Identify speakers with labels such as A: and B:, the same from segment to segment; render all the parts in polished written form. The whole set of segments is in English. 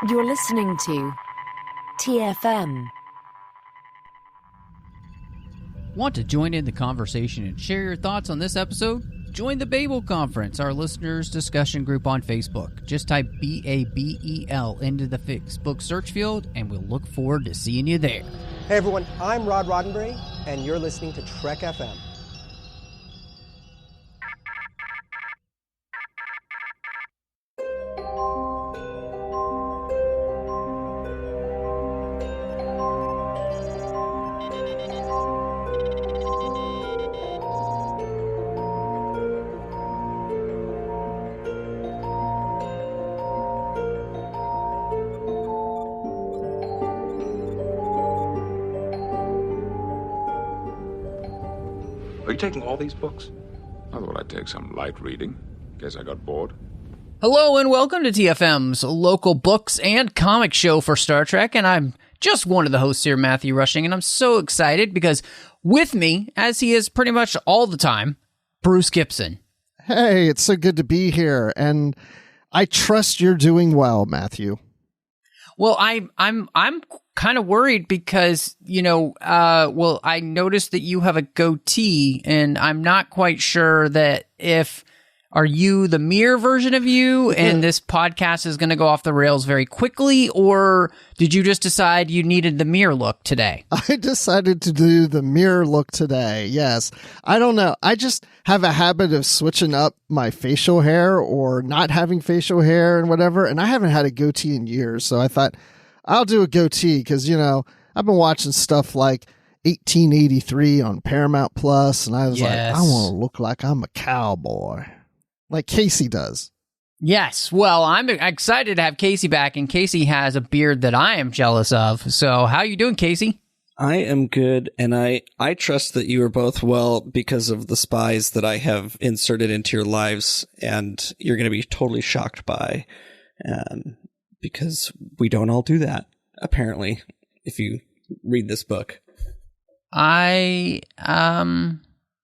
A: You're listening to TFM.
B: Want to join in the conversation and share your thoughts on this episode? Join the Babel Conference, our listeners' discussion group on Facebook. Just type BABEL into the Facebook search field, and we'll look forward to seeing you there.
C: Hey everyone, I'm Rod Roddenberry, and you're listening to Trek FM.
D: Are you taking all these books? I thought I'd take some light reading. Guess I got bored.
B: Hello and welcome to TFM's local books and comic show for Star Trek, and I'm just one of the hosts here, Matthew Rushing, and I'm so excited because with me, as he is pretty much all the time, Bruce Gibson.
E: Hey, it's so good to be here, and I trust you're doing well, Matthew.
B: Well, I'm kind of worried because, I noticed that you have a goatee, and I'm not quite sure that are you the mirror version of you, and this podcast is going to go off the rails very quickly, or did you just decide you needed the mirror look today?
E: I decided to do the mirror look today, yes. I don't know. I just have a habit of switching up my facial hair or not having facial hair and whatever, and I haven't had a goatee in years, so I thought I'll do a goatee because, I've been watching stuff like 1883 on Paramount Plus, and I was like, I want to look like I'm a cowboy. Like Casey does.
B: Yes. Well, I'm excited to have Casey back, and Casey has a beard that I am jealous of. So how you doing, Casey?
F: I am good, and I trust that you are both well because of the spies that I have inserted into your lives, and you're going to be totally shocked by, because we don't all do that, apparently, if you read this book.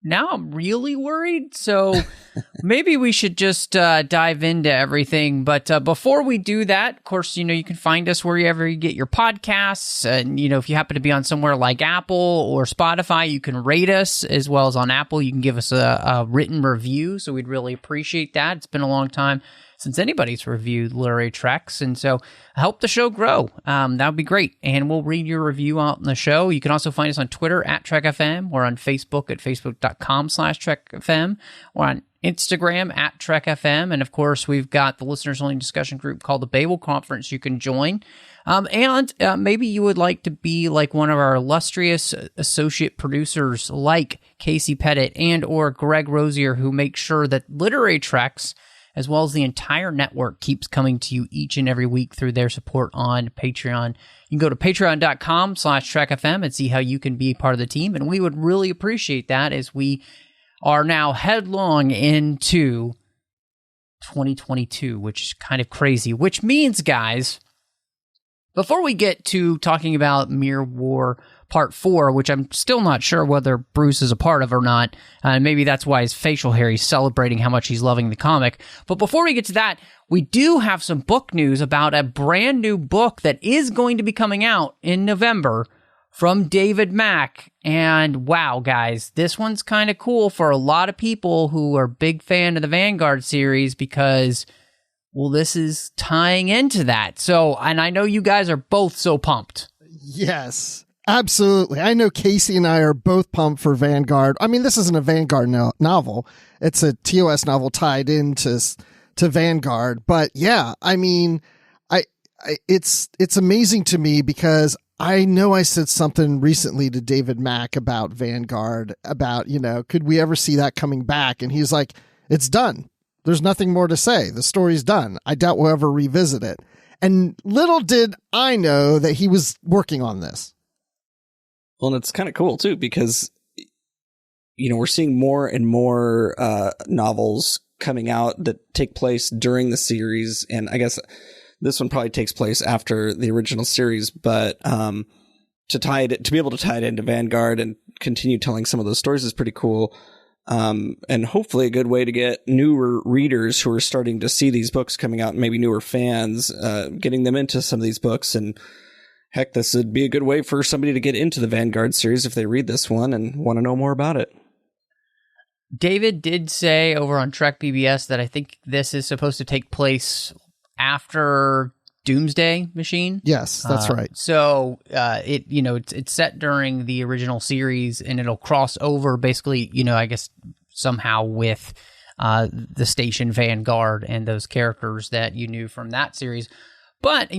B: Now I'm really worried, so maybe we should just dive into everything. But before we do that, of course, you can find us wherever you get your podcasts. And, if you happen to be on somewhere like Apple or Spotify, you can rate us, as well as on Apple. You can give us a written review, so we'd really appreciate that. It's been a long time since anybody's reviewed Literary Treks, and so help the show grow. That would be great, and we'll read your review out in the show. You can also find us on Twitter at TrekFM, or on Facebook at facebook.com/TrekFM, or on Instagram at TrekFM, and of course, we've got the listeners-only discussion group called the Babel Conference you can join. And maybe you would like to be like one of our illustrious associate producers like Casey Pettitt and or Greg Rosier, who make sure that Literary Treks, as well as the entire network, keeps coming to you each and every week through their support on Patreon. You can go to patreon.com/TrekFM and see how you can be part of the team. And we would really appreciate that, as we are now headlong into 2022, which is kind of crazy. Which means, guys, before we get to talking about Mirror War Part 4, which I'm still not sure whether Bruce is a part of or not, and maybe that's why his facial hair, he's celebrating how much he's loving the comic. But before we get to that, we do have some book news about a brand new book that is going to be coming out in November from David Mack. And wow, guys, this one's kind of cool for a lot of people who are big fan of the Vanguard series, because, well, this is tying into that. So, and I know you guys are both so pumped.
E: Yes. Absolutely. I know Casey and I are both pumped for Vanguard. I mean, this isn't a Vanguard novel. It's a TOS novel tied into Vanguard. But yeah, I mean, it's amazing to me because I know I said something recently to David Mack about Vanguard, about, could we ever see that coming back? And he's like, it's done. There's nothing more to say. The story's done. I doubt we'll ever revisit it. And little did I know that he was working on this.
F: Well, and it's kind of cool, too, because, we're seeing more and more novels coming out that take place during the series. And I guess this one probably takes place after the original series. But to be able to tie it into Vanguard and continue telling some of those stories is pretty cool. and hopefully a good way to get newer readers who are starting to see these books coming out, and maybe newer fans, getting them into some of these books. And heck, this would be a good way for somebody to get into the Vanguard series if they read this one and want to know more about it.
B: David did say over on Trek BBS that I think this is supposed to take place after Doomsday Machine.
E: Yes, that's right.
B: So it's set during the original series, and it'll cross over basically, I guess somehow with the station Vanguard and those characters that you knew from that series. But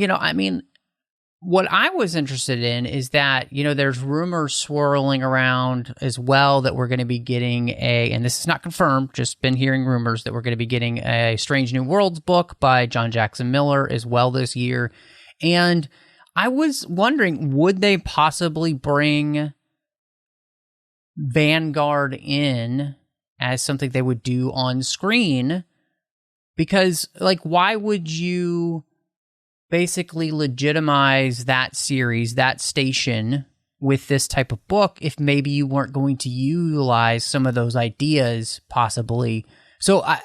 B: what I was interested in is that, there's rumors swirling around as well that we're going to be getting and this is not confirmed, just been hearing rumors that we're going to be getting a Strange New Worlds book by John Jackson Miller as well this year. And I was wondering, would they possibly bring Vanguard in as something they would do on screen? Because, why would you basically legitimize that series, that station, with this type of book if maybe you weren't going to utilize some of those ideas possibly? So I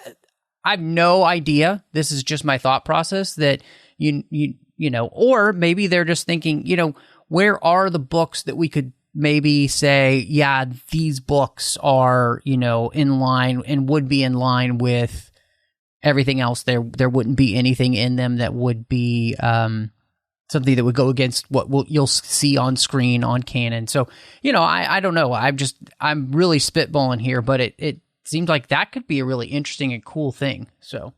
B: have no idea. This is just my thought process that or maybe they're just thinking, where are the books that we could maybe say, yeah, these books are, in line and would be in line with everything else. There wouldn't be anything in them that would be something that would go against what you'll see on screen on canon. So, I don't know. I'm really spitballing here, but it seems like that could be a really interesting and cool thing. So,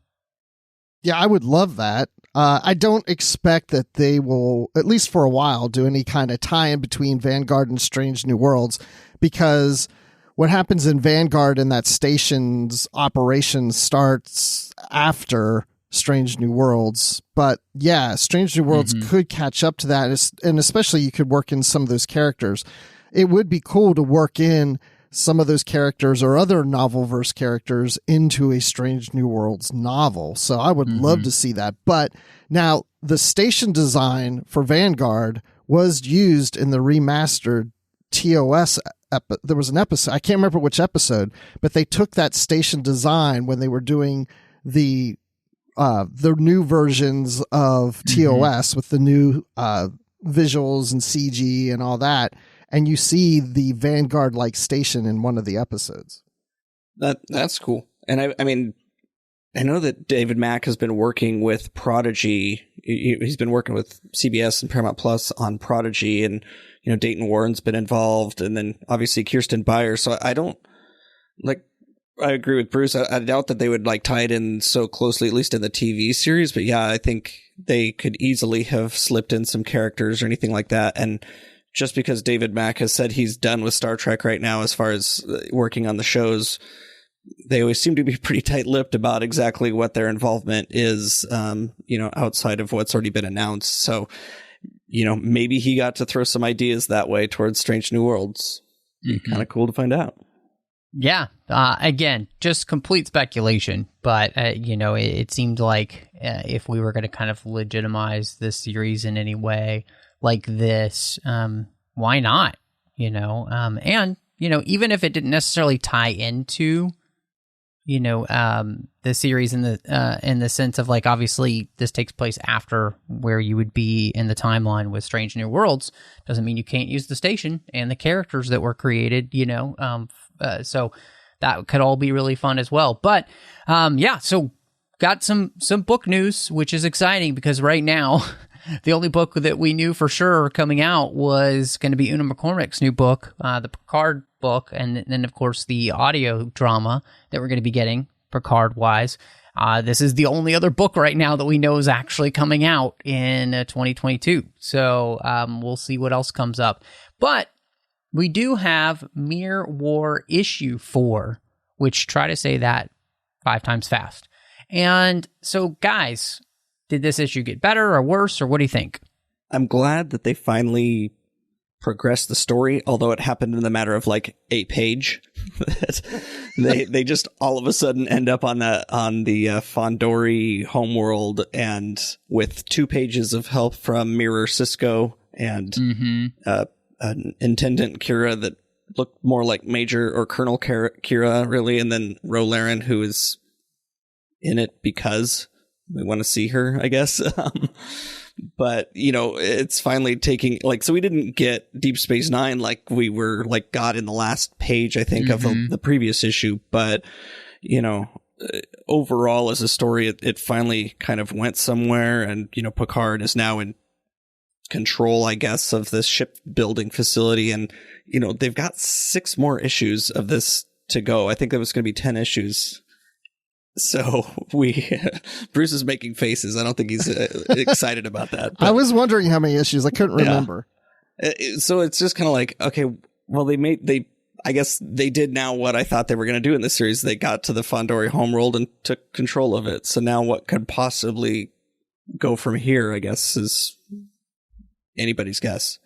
E: yeah, I would love that. I don't expect that they will, at least for a while, do any kind of tie-in between Vanguard and Strange New Worlds, because what happens in Vanguard in that station's operation starts after Strange New Worlds. But yeah, Strange New Worlds could catch up to that, and especially you could work in some of those characters. It would be cool to work in some of those characters or other novel-verse characters into a Strange New Worlds novel. So I would love to see that. But now the station design for Vanguard was used in the remastered TOS. There was an episode, I can't remember which episode, but they took that station design when they were doing the new versions of TOS with the new visuals and CG and all that. And you see the Vanguard-like station in one of the episodes.
F: That's cool. And I know that David Mack has been working with Prodigy. He's been working with CBS and Paramount Plus on Prodigy, and Dayton Warren's been involved, and then obviously Kirsten Beyer. So I agree with Bruce. I doubt that they would tie it in so closely, at least in the TV series. But yeah, I think they could easily have slipped in some characters or anything like that. And just because David Mack has said he's done with Star Trek right now as far as working on the shows, they always seem to be pretty tight-lipped about exactly what their involvement is, outside of what's already been announced. So, maybe he got to throw some ideas that way towards Strange New Worlds. Kind of cool to find out.
B: Yeah. Again, just complete speculation, but, it seemed like if we were going to kind of legitimize this series in any way like this, why not? And, even if it didn't necessarily tie into, the series in the sense of obviously this takes place after where you would be in the timeline with Strange New Worlds, doesn't mean you can't use the station and the characters that were created, so that could all be really fun as well. But, so got some book news, which is exciting because right now the only book that we knew for sure coming out was going to be Una McCormack's new book, the Picard book, and then, of course, the audio drama that we're going to be getting Picard-wise. This is the only other book right now that we know is actually coming out in 2022. So we'll see what else comes up. But we do have Mirror War issue 4, which try to say that 5 times fast. And so, guys, did this issue get better or worse, or what do you think?
F: I'm glad that they finally progressed the story, although it happened in the matter of a page. they just all of a sudden end up on the Fondori homeworld, and with 2 pages of help from Mirror Cisco and Intendant Kira that look more like Major or Colonel Kira, really, and then Rolaren, who is in it because we want to see her, I guess. But, you know, it's finally taking, like, so we didn't get Deep Space Nine like we were, like, got in the last page, I think, of the previous issue. But, you know, overall as a story, it finally kind of went somewhere. And, you know, Picard is now in control, I guess, of this shipbuilding facility. And, you know, they've got 6 more issues of this to go. I think there was going to be 10 issues. So Bruce is making faces. I don't think he's excited about that. But,
E: I was wondering how many issues. I couldn't remember.
F: So it's just kind of like, okay, well, I guess they did now what I thought they were going to do in this series. They got to the Fondori homeworld and took control of it. So now what could possibly go from here, I guess, is anybody's guess.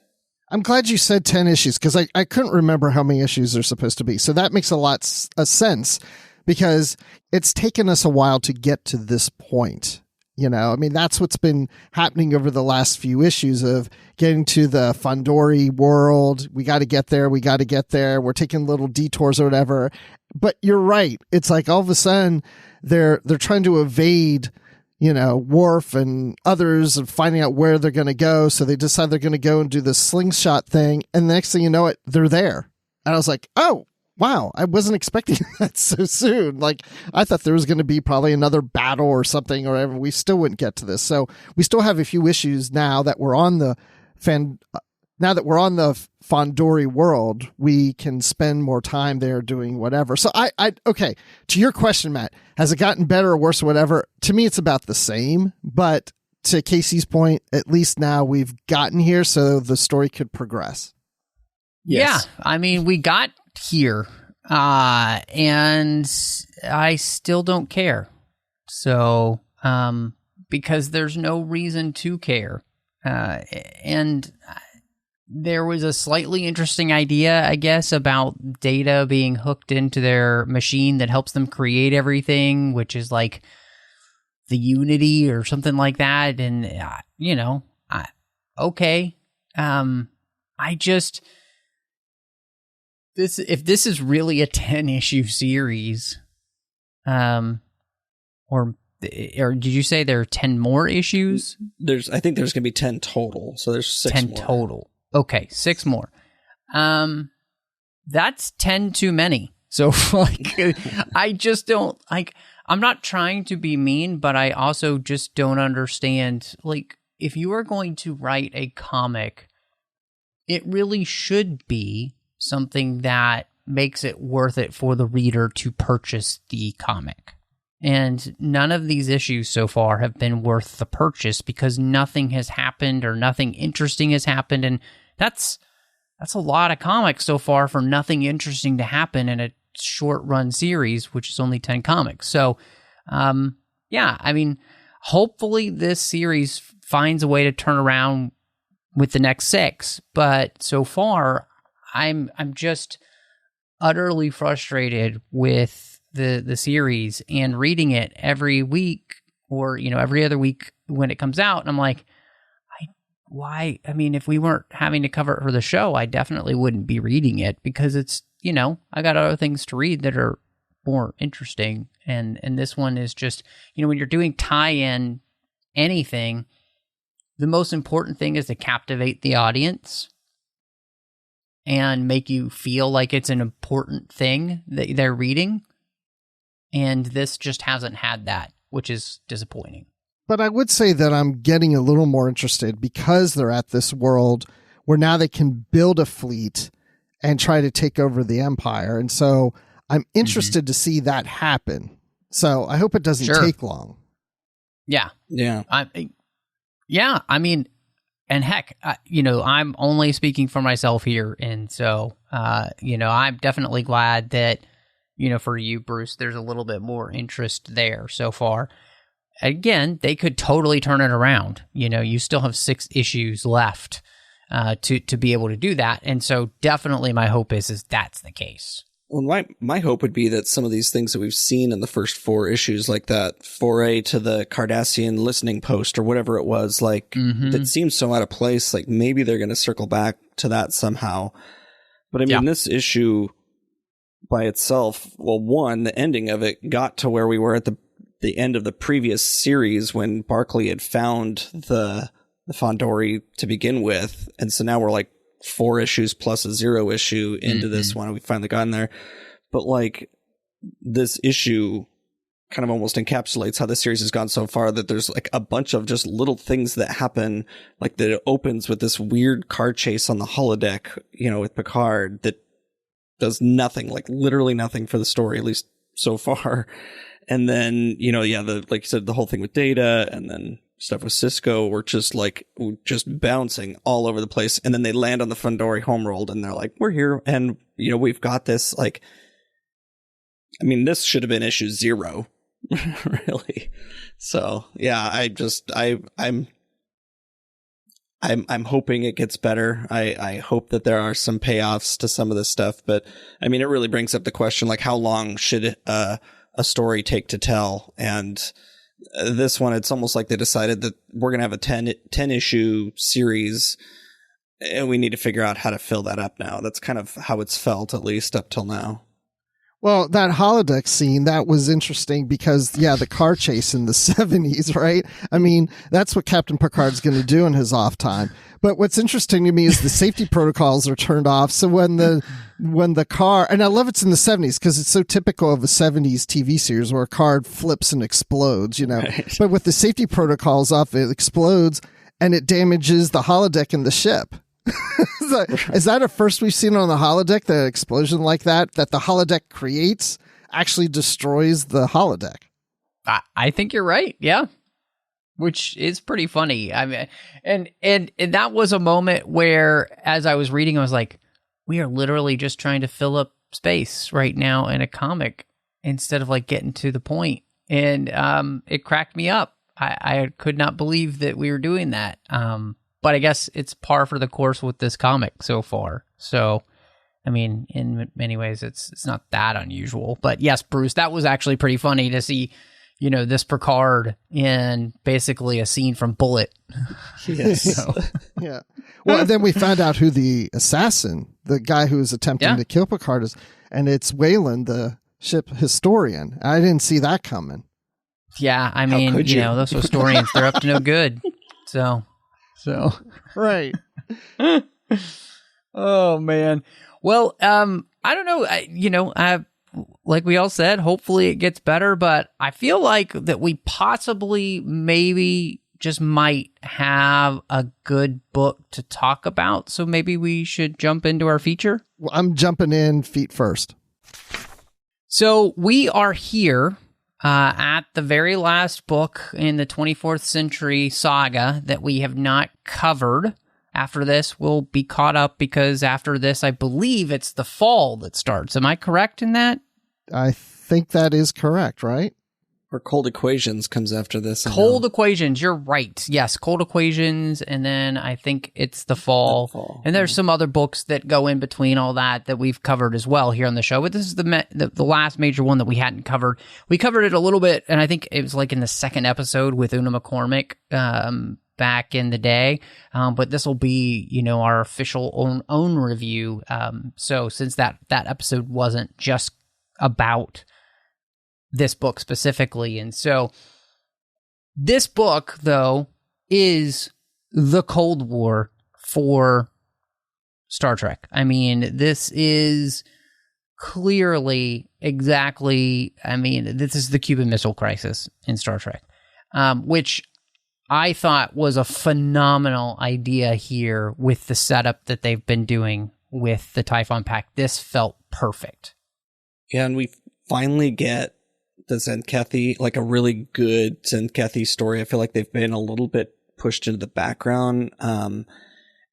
E: I'm glad you said 10 issues because I couldn't remember how many issues there's supposed to be. So that makes a lot of sense. Because it's taken us a while to get to this point. You know, I mean, that's what's been happening over the last few issues of getting to the Fondori world. We got to get there. We got to get there. We're taking little detours or whatever. But you're right. It's like all of a sudden they're trying to evade, you know, Worf and others and finding out where they're going to go. So they decide they're going to go and do this slingshot thing. And the next thing you know it, they're there. And I was like, oh, wow, I wasn't expecting that so soon. Like, I thought there was going to be probably another battle or something or whatever. We still wouldn't get to this. So we still have a few issues now that we're on the Fondori world. We can spend more time there doing whatever. So okay, to your question, Matt, has it gotten better or worse or whatever? To me, it's about the same. But to Casey's point, at least now we've gotten here so the story could progress.
B: Yes. Yeah, I mean, we got here, and I still don't care. So, because there's no reason to care. And there was a slightly interesting idea, I guess, about Data being hooked into their machine that helps them create everything, which is like the Unity or something like that. And, you know, okay. If this is really a 10-issue series, or did you say there are 10 more issues?
F: I think there's going to be 10 total. So there's 6
B: 10
F: more.
B: Total. Okay, 6 more. That's 10 too many. So like, I just don't like. I'm not trying to be mean, but I also just don't understand. Like, if you are going to write a comic, it really should be something that makes it worth it for the reader to purchase the comic. And none of these issues so far have been worth the purchase because nothing has happened or nothing interesting has happened. And that's a lot of comics so far for nothing interesting to happen in a short run series, which is only 10 comics. So, yeah, I mean, hopefully this series finds a way to turn around with the next 6. But so far, I'm just utterly frustrated with the series and reading it every week or, you know, every other week when it comes out. And I'm like, why? I mean, if we weren't having to cover it for the show, I definitely wouldn't be reading it because it's, you know, I got other things to read that are more interesting. And this one is just, you know, when you're doing tie-in anything, the most important thing is to captivate the audience and make you feel like it's an important thing that they're reading. And this just hasn't had that, which is disappointing.
E: But I would say that I'm getting a little more interested because they're at this world where now they can build a fleet and try to take over the Empire. And so I'm interested to see that happen. So I hope it doesn't take long.
B: Yeah.
F: Yeah.
B: I mean, and heck, you know, I'm only speaking for myself here. And so, you know, I'm definitely glad that, you know, for you, Bruce, there's a little bit more interest there so far. Again, they could totally turn it around. You know, you still have 6 issues left to be able to do that. And so definitely my hope is that's the case.
F: Well, my hope would be that some of these things that we've seen in the first 4 issues, like that foray to the Cardassian listening post or whatever it was, like that seems so out of place. Like maybe they're going to circle back to that somehow. But I mean, this issue by itself, well, one, the ending of it got to where we were at the end of the previous series when Barclay had found the Fondori to begin with. And so now we're like 4 issues plus a 0 issue into this one. We finally gotten there. But like this issue kind of almost encapsulates how the series has gone so far, that there's like a bunch of just little things that happen, like that it opens with this weird car chase on the holodeck, you know, with Picard that does nothing, like literally nothing for the story, at least so far. And then, you know, like you said, the whole thing with Data and then stuff with Cisco were just bouncing all over the place. And then they land on the Fondori homeworld and they're like, we're here. And, you know, we've got this, like, I mean, this should have been issue 0. Really. So yeah, I'm hoping it gets better. I hope that there are some payoffs to some of this stuff, but I mean, it really brings up the question, like, how long should a story take to tell? And this one, it's almost like they decided that we're going to have a 10 issue series and we need to figure out how to fill that up now. That's kind of how it's felt, at least up till now.
E: Well, that holodeck scene, that was interesting because, the car chase in the 70s, right? I mean, that's what Captain Picard's going to do in his off time. But what's interesting to me is the safety protocols are turned off. So when the car, and I love it's in the 70s because it's so typical of a 70s TV series where a car flips and explodes, you know. Right. But with the safety protocols off, it explodes and it damages the holodeck and the ship. Is that a first we've seen on the holodeck, the explosion like that the holodeck creates actually destroys the holodeck?
B: I think you're right. Yeah. Which is pretty funny. I mean, and that was a moment where, as I was reading, I was like, we are literally just trying to fill up space right now in a comic instead of like getting to the point. And it cracked me up. I could not believe that we were doing that. But I guess it's par for the course with this comic so far. So, I mean, in many ways, it's not that unusual. But yes, Bruce, that was actually pretty funny to see, you know, this Picard in basically a scene from Bullet.
F: Yes.
B: So.
E: Yeah. Well, and then we found out who the assassin, the guy who was attempting to kill Picard is, and it's Wayland, the ship historian. I didn't see that coming.
B: Yeah, I mean, you know, those historians, they're up to no good. So.
E: Right.
B: Oh man. Well, I don't know. Like we all said, hopefully it gets better, but I feel like that we possibly maybe just might have a good book to talk about. So maybe we should jump into our feature.
E: Well, I'm jumping in feet first.
B: So we are here at the very last book in the 24th century saga that we have not covered. After this, we'll be caught up because after this, I believe it's the fall that starts. Am I correct in that?
E: I think that is correct, right?
F: Or Cold Equations comes after this.
B: Cold Equations, you're right. Yes, Cold Equations, and then I think it's the fall. And there's some other books that go in between all that we've covered as well here on the show. But this is the last major one that we hadn't covered. We covered it a little bit, and I think it was like in the second episode with Una McCormick back in the day. But this will be, you know, our official own review. So since that episode wasn't just about this book specifically. And so this book, though, is the Cold War for Star Trek. I mean, this is clearly exactly, this is the Cuban Missile Crisis in Star Trek, which I thought was a phenomenal idea here with the setup that they've been doing with the Typhon Pact. This felt perfect.
F: Yeah, and we finally get the Tzenkethi, like a really good Tzenkethi story. I feel like they've been a little bit pushed into the background. And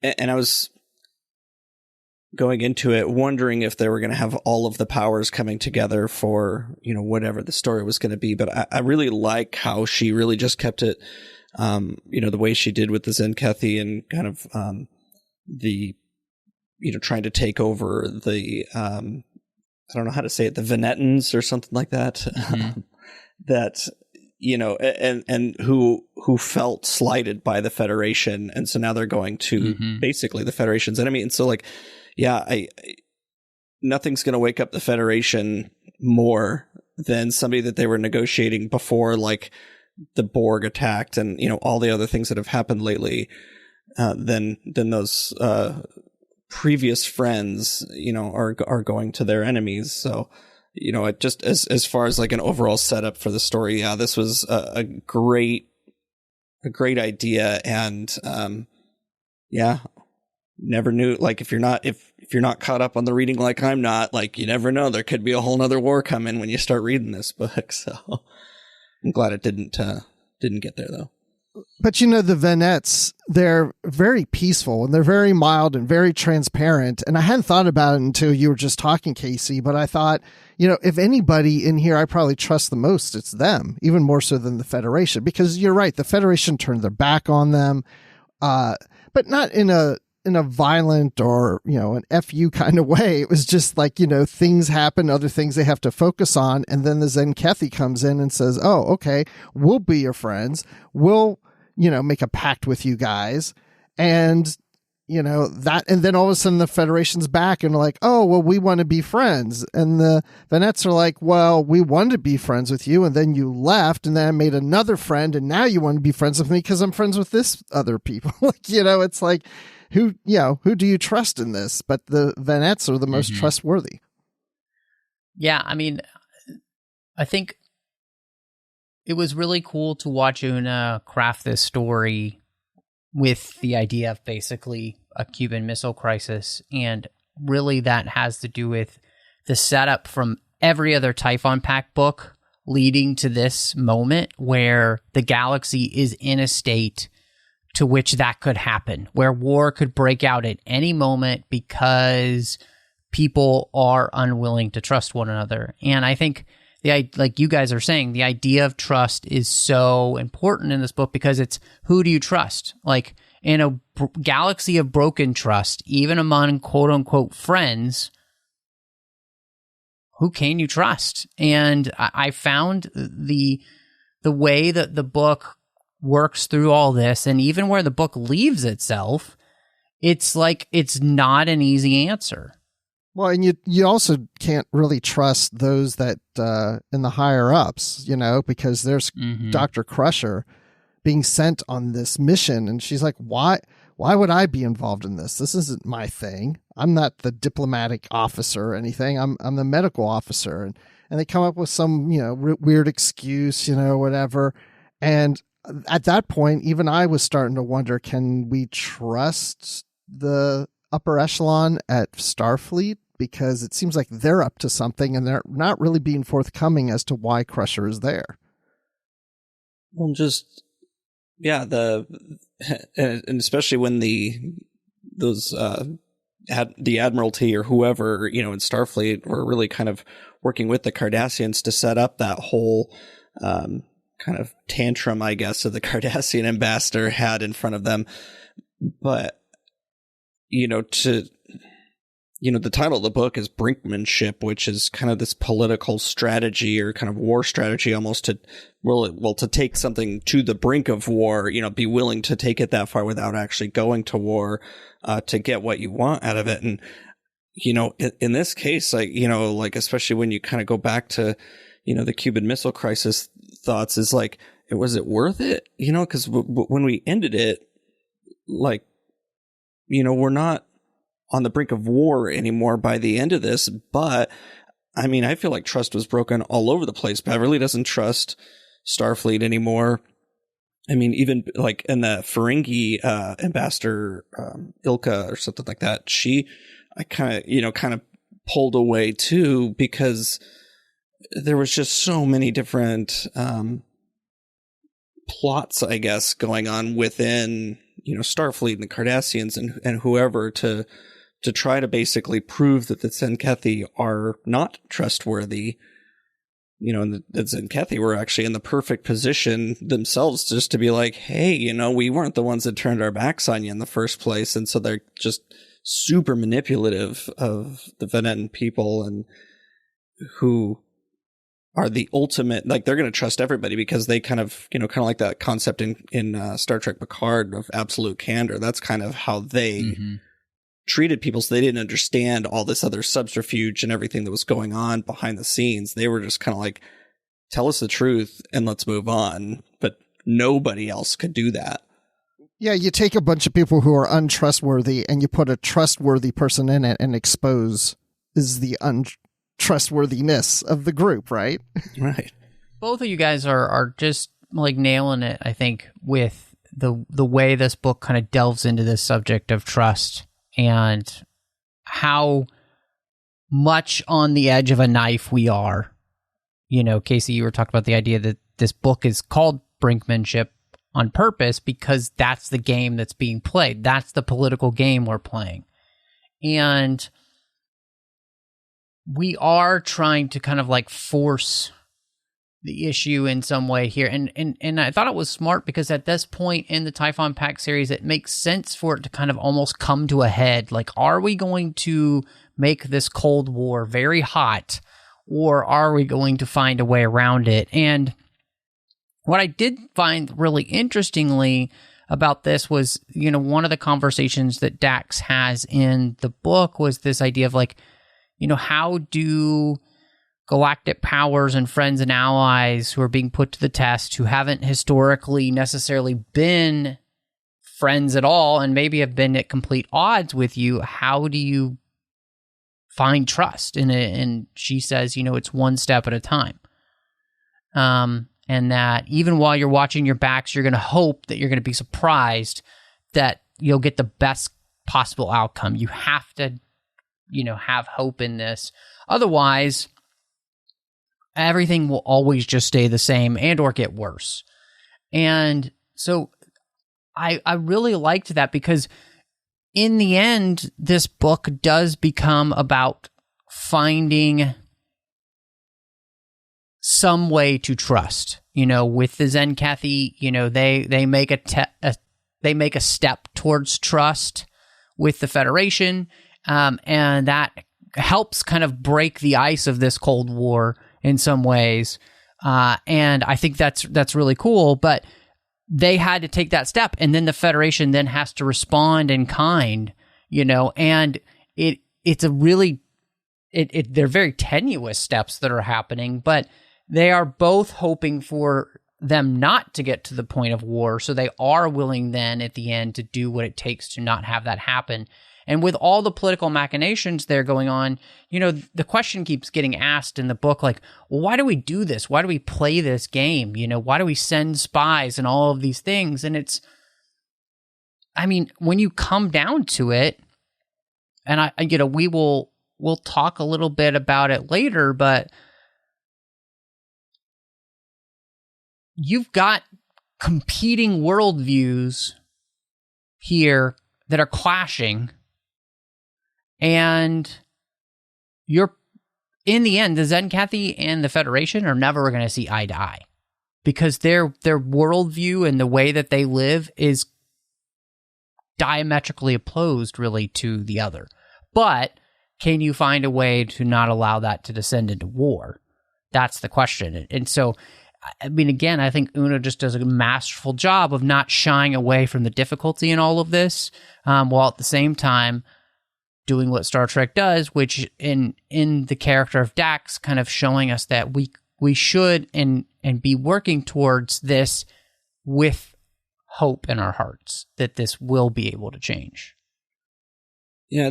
F: I was going into it wondering if they were going to have all of the powers coming together for, you know, whatever the story was going to be. But I really like how she really just kept it, you know, the way she did with the Tzenkethi and kind of the, you know, trying to take over the, I don't know how to say it, the Venettans or something like that, that, you know, and who felt slighted by the Federation. And so now they're going to basically the Federation's enemy. And so like, yeah, nothing's going to wake up the Federation more than somebody that they were negotiating before, like the Borg attacked and, you know, all the other things that have happened lately, than those previous friends, you know, are going to their enemies. So, you know, it just as far as like an overall setup for the story, yeah, this was a great idea. And yeah, never knew, like, if you're not caught up on the reading like I'm not, like, you never know, there could be a whole nother war coming when you start reading this book. So I'm glad it didn't get there though.
E: But you know, the Venettes, they're very peaceful and they're very mild and very transparent. And I hadn't thought about it until you were just talking, Casey, but I thought, you know, if anybody in here I probably trust the most, it's them, even more so than the Federation, because you're right. The Federation turned their back on them, but not in a violent or, you know, an FU kind of way. It was just like, you know, things happen, other things they have to focus on. And then the Tzenkethi comes in and says, oh, okay, we'll be your friends. We'll, you know, make a pact with you guys. And, you know, that, and then all of a sudden the Federation's back and like, oh, well, we want to be friends. And the Venettes are like, well, we wanted to be friends with you. And then you left and then I made another friend. And now you want to be friends with me because I'm friends with this other people. Like, you know, it's like, who do you trust in this? But the Venettes are the most trustworthy.
B: Yeah, I mean, I think it was really cool to watch Una craft this story with the idea of basically a Cuban Missile Crisis. And really that has to do with the setup from every other Typhon Pact book leading to this moment where the galaxy is in a state to which that could happen, where war could break out at any moment because people are unwilling to trust one another. And I think, like you guys are saying, the idea of trust is so important in this book because it's, who do you trust? Like, in a galaxy of broken trust, even among quote-unquote friends, who can you trust? And I found the way that the book works through all this, and even where the book leaves itself, it's like it's not an easy answer.
E: Well, and you also can't really trust those that in the higher ups, you know, because there's Dr. Crusher being sent on this mission, and she's like, why would I be involved in this? This isn't my thing. I'm not the diplomatic officer or anything. I'm the medical officer, and they come up with some, you know, weird excuse, you know, whatever. And at that point, even I was starting to wonder, can we trust the upper echelon at Starfleet? Because it seems like they're up to something and they're not really being forthcoming as to why Crusher is there.
F: Well, just, yeah, and especially when the Admiralty or whoever, you know, in Starfleet were really kind of working with the Cardassians to set up that whole, kind of tantrum, I guess, that the Cardassian ambassador had in front of them. But, you know, the title of the book is Brinkmanship, which is kind of this political strategy or kind of war strategy almost to take something to the brink of war, you know, be willing to take it that far without actually going to war, to get what you want out of it. And, you know, in this case, like, you know, like, especially when you kind of go back to, you know, the Cuban Missile Crisis thoughts, is like, was it worth it? You know, because when we ended it, like, you know, we're not on the brink of war anymore by the end of this. But I mean, I feel like trust was broken all over the place. Beverly doesn't trust Starfleet anymore. I mean, even like in the Ferengi ambassador, Ilka or something like that, I kind of pulled away too, because there was just so many different plots, I guess, going on within, you know, Starfleet and the Cardassians and whoever to try to basically prove that the Tzenkethi are not trustworthy. You know, and the Tzenkethi were actually in the perfect position themselves just to be like, hey, you know, we weren't the ones that turned our backs on you in the first place. And so they're just super manipulative of the Venetian people, and who are the ultimate, like, they're going to trust everybody because they kind of, you know, kind of like that concept in Star Trek Picard of absolute candor. That's kind of how they treated people, so they didn't understand all this other subterfuge and everything that was going on behind the scenes. They were just kind of like, tell us the truth and let's move on. But nobody else could do that.
E: Yeah, you take a bunch of people who are untrustworthy and you put a trustworthy person in it and expose is the untrustworthiness of the group, right?
F: Right.
B: Both of you guys are just like nailing it, I think, with the way this book kind of delves into this subject of trust and how much on the edge of a knife we are. You know, Casey, you were talking about the idea that this book is called Brinkmanship on purpose because that's the game that's being played. That's the political game we're playing. And we are trying to kind of like force the issue in some way here. And I thought it was smart because at this point in the Typhon Pact series, it makes sense for it to kind of almost come to a head. Like, are we going to make this Cold War very hot, or are we going to find a way around it? And what I did find really interestingly about this was, you know, one of the conversations that Dax has in the book was this idea of like, you know, how do galactic powers and friends and allies who are being put to the test, who haven't historically necessarily been friends at all and maybe have been at complete odds with you, how do you find trust in it? And she says, you know, it's one step at a time. And that even while you're watching your backs, you're going to hope that you're going to be surprised that you'll get the best possible outcome. You have to, you know, have hope in this. Otherwise, everything will always just stay the same and or get worse. And so I really liked that because in the end, this book does become about finding some way to trust. You know, with the Tzenkethi, you know, they make a step towards trust with the Federation, and that helps kind of break the ice of this Cold War in some ways. And I think that's really cool. But they had to take that step, and then the Federation then has to respond in kind. You know, and it's a really they're very tenuous steps that are happening, but they are both hoping for them not to get to the point of war, so they are willing then at the end to do what it takes to not have that happen. And with all the political machinations there going on, you know, the question keeps getting asked in the book, like, well, why do we do this? Why do we play this game? You know, why do we send spies and all of these things? And it's, I mean, when you come down to it, and you know, we'll talk a little bit about it later, but you've got competing worldviews here that are clashing, and you're, in the end, the Tzenkethi and the Federation are never going to see eye to eye because their worldview and the way that they live is diametrically opposed, really, to the other. But can you find a way to not allow that to descend into war? That's the question. And so, I mean, again, I think Una just does a masterful job of not shying away from the difficulty in all of this, while at the same time doing what Star Trek does, which in the character of Dax, kind of showing us that we should and be working towards this with hope in our hearts that this will be able to change.
F: Yeah,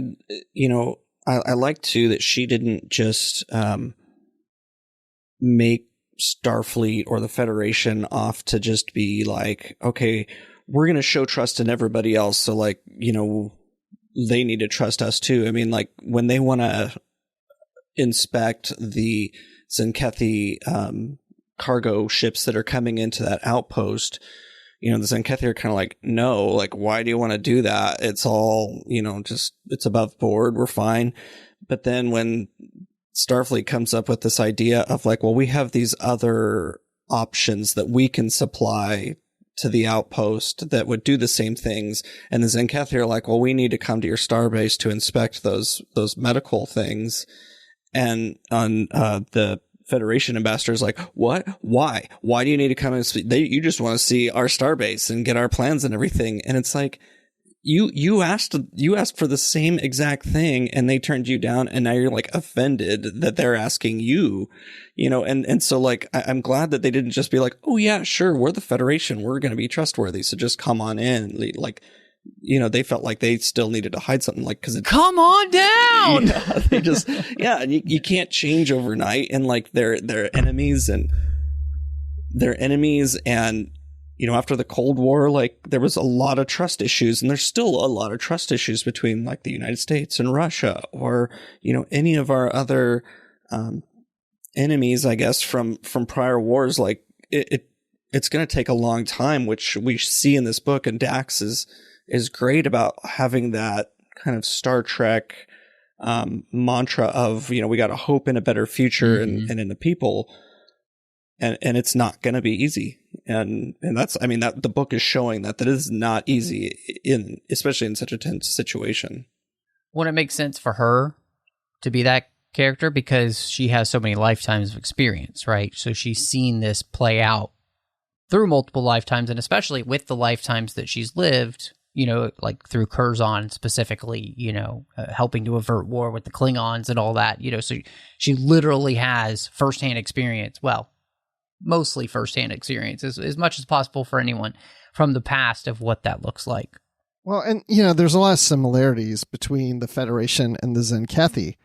F: you know, I like too that she didn't just make Starfleet or the Federation off to just be like, okay, we're going to show trust in everybody else. So like, you know, they need to trust us too. I mean, like when they want to inspect the Tzenkethi cargo ships that are coming into that outpost, you know, the Tzenkethi are kind of like, no, like, why do you want to do that? It's all, you know, just, it's above board. We're fine. But then when Starfleet comes up with this idea of like, well, we have these other options that we can supply to the outpost that would do the same things. And the Tzenkethi are like, well, we need to come to your starbase to inspect those medical things. And on the Federation ambassador's like, what? Why do you need to come and speak? You just want to see our starbase and get our plans and everything. And it's like, You asked for the same exact thing, and they turned you down, and now you're like offended that they're asking you, and so like I'm glad that they didn't just be like, oh yeah, sure, we're the Federation, we're going to be trustworthy, so just come on in. Like, they felt like they still needed to hide something, like because
B: come on down.
F: Yeah, they just and you can't change overnight, and like they're enemies, and after the Cold War, like there was a lot of trust issues, and there's still a lot of trust issues between like the United States and Russia, or any of our other enemies, I guess, from prior wars. Like it's going to take a long time, which we see in this book, and Dax is great about having that kind of Star Trek mantra of we got to hope in a better future, and in the people. And it's not going to be easy. And that's, that the book is showing that is not easy especially in such a tense situation.
B: Wouldn't it make sense for her to be that character because she has so many lifetimes of experience, right? So she's seen this play out through multiple lifetimes, and especially with the lifetimes that she's lived, like through Curzon specifically, helping to avert war with the Klingons and all that, so she literally has firsthand experience. Well, mostly firsthand experience as much as possible for anyone from the past of what that looks like.
E: Well, and there's a lot of similarities between the Federation and the Tzenkethi.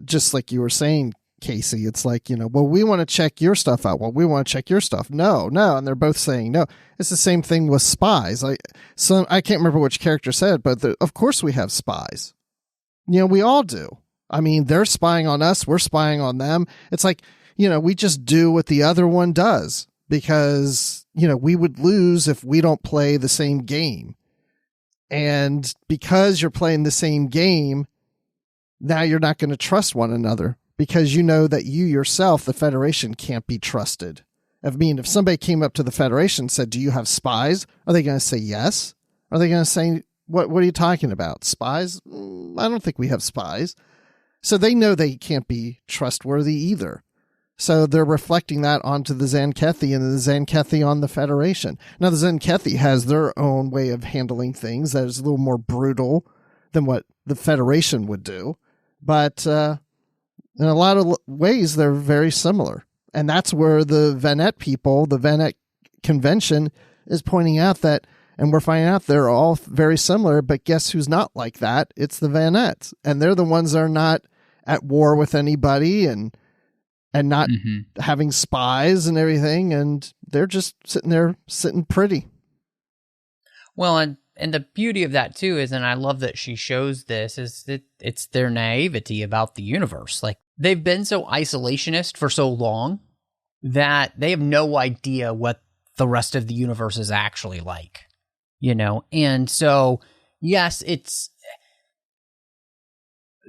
E: Just like you were saying, Casey, it's like, well, we want to check your stuff out. Well, we want to check your stuff. No. And they're both saying no. It's the same thing with spies. I can't remember which character said, but of course we have spies. We all do. They're spying on us. We're spying on them. It's like, we just do what the other one does because, we would lose if we don't play the same game. And because you're playing the same game, now you're not going to trust one another because you know that you yourself, the Federation, can't be trusted. If somebody came up to the Federation and said, do you have spies? Are they going to say yes? Are they going to say, what are you talking about? Spies? I don't think we have spies. So they know they can't be trustworthy either. So they're reflecting that onto the Tzenkethi and the Tzenkethi on the Federation. Now, the Tzenkethi has their own way of handling things that is a little more brutal than what the Federation would do. But in a lot of ways, they're very similar. And that's where the Venet people, the Venet Convention, is pointing out that, and we're finding out they're all very similar, but guess who's not like that? It's the Venets. And they're the ones that are not at war with anybody and not having spies and everything, and they're just sitting pretty.
B: Well, and the beauty of that too is, and I love that she shows this, is that it's their naivety about the universe. Like, they've been so isolationist for so long that they have no idea what the rest of the universe is actually like, And so, yes,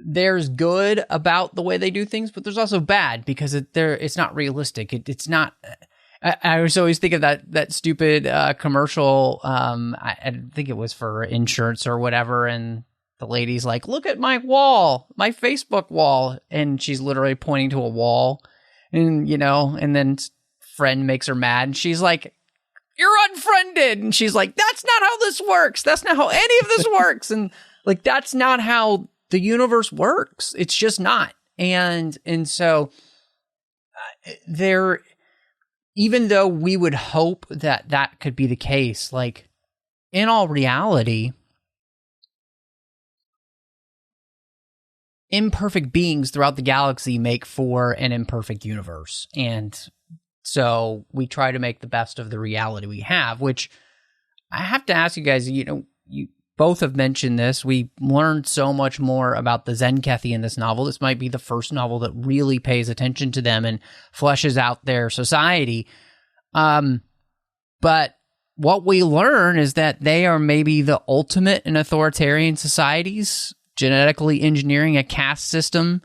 B: there's good about the way they do things, but there's also bad because it's not realistic. It's not. I always think of that stupid commercial. I think it was for insurance or whatever, and the lady's like, "Look at my wall, my Facebook wall," and she's literally pointing to a wall, and and then friend makes her mad, and she's like, "You're unfriended," and she's like, "That's not how this works. That's not how any of this works," and like that's not how the universe works. It's just not. And so even though we would hope that could be the case, like in all reality, imperfect beings throughout the galaxy make for an imperfect universe. And so we try to make the best of the reality we have, which I have to ask you guys, you both have mentioned this. We learned so much more about the Tzenkethi in this novel. This might be the first novel that really pays attention to them and fleshes out their society. But what we learn is that they are maybe the ultimate in authoritarian societies, genetically engineering a caste system.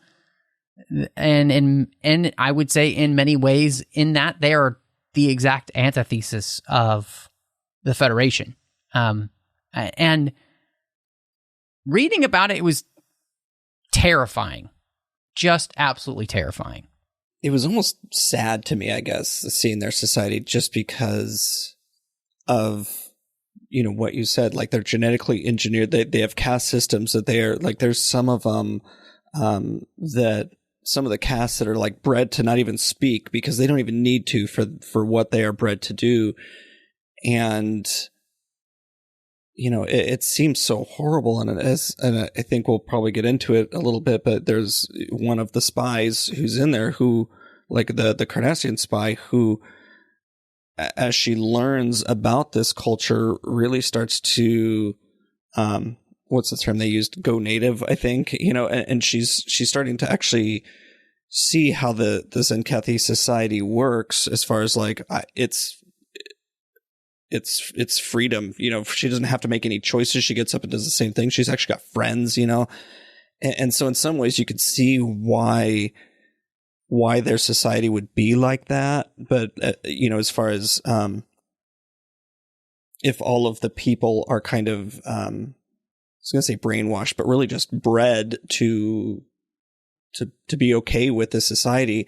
B: And I would say in many ways in that they are the exact antithesis of the Federation. And reading about it was terrifying, just absolutely terrifying.
F: It was almost sad to me, I guess, seeing their society just because of what you said, like they're genetically engineered. They have caste systems that they are like, there's some of them, that some of the castes that are like bred to not even speak because they don't even need to for what they are bred to do. And, it seems so horrible. And I think we'll probably get into it a little bit, but there's one of the spies who's in there who, like the Cardassian spy, who, as she learns about this culture, really starts to, what's the term they used? Go native, I think, and she's starting to actually see how the Tzenkethi society works as far as like, it's freedom. She doesn't have to make any choices. She gets up and does the same thing. She's actually got friends, and so in some ways you could see why their society would be like that. But, as far as, if all of the people are kind of, I was going to say brainwashed, but really just bred to be okay with this society,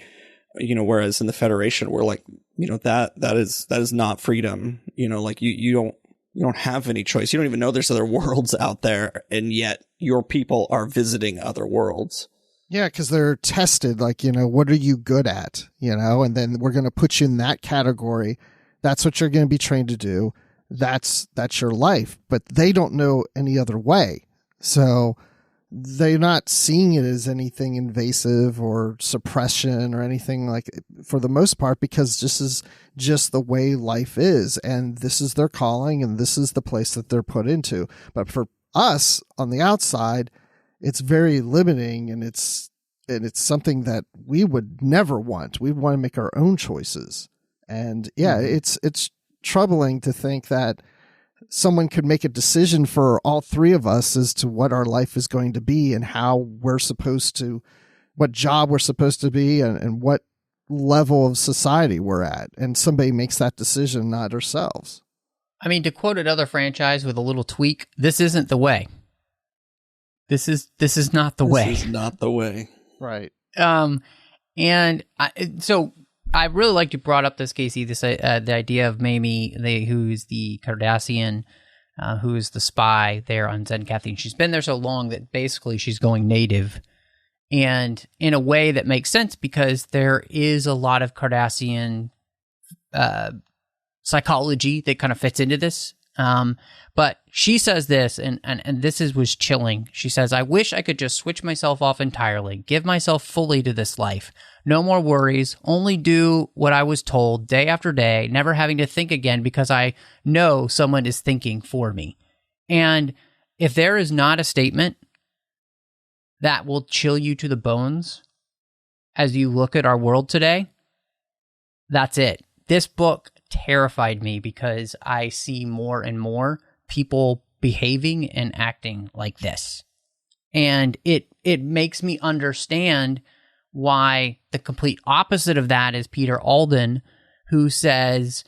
F: whereas in the Federation, we're like, that is not freedom. Like you don't have any choice. You don't even know there's other worlds out there. And yet your people are visiting other worlds.
E: Yeah, because they're tested, like, what are you good at, and then we're going to put you in that category. That's what you're going to be trained to do. That's your life, but they don't know any other way. So they're not seeing it as anything invasive or suppression or anything like, for the most part, because this is just the way life is. And this is their calling and this is the place that they're put into. But for us on the outside, it's very limiting, and it's something that we would never want. We want to make our own choices. And yeah, it's troubling to think that someone could make a decision for all three of us as to what our life is going to be and what job we're supposed to be and what level of society we're at. And somebody makes that decision, not ourselves.
B: I mean, to quote another franchise with a little tweak, this isn't the way. This is not the way.
F: This is not the way.
E: Right.
B: So I really liked you brought up this, Casey, the idea of Mamie, who's the Cardassian, who is the spy there on Tzenkethi. And she's been there so long that basically she's going native, and in a way that makes sense because there is a lot of Cardassian psychology that kind of fits into this. But she says this, and this was chilling. She says, "I wish I could just switch myself off entirely, give myself fully to this life. No more worries, only do what I was told day after day, never having to think again because I know someone is thinking for me." And if there is not a statement that will chill you to the bones as you look at our world today, that's it. This book terrified me because I see more and more people behaving and acting like this. And it makes me understand why the complete opposite of that is Peter Alden, who says,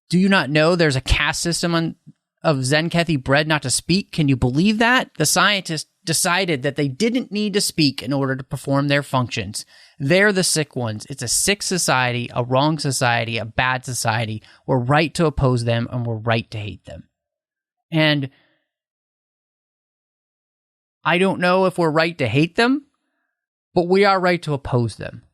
B: "Do you not know there's a caste system of Tzenkethi bred not to speak? Can you believe that? The scientists decided that they didn't need to speak in order to perform their functions. They're the sick ones. It's a sick society, a wrong society, a bad society. We're right to oppose them and we're right to hate them." And I don't know if we're right to hate them, but we are right to oppose them.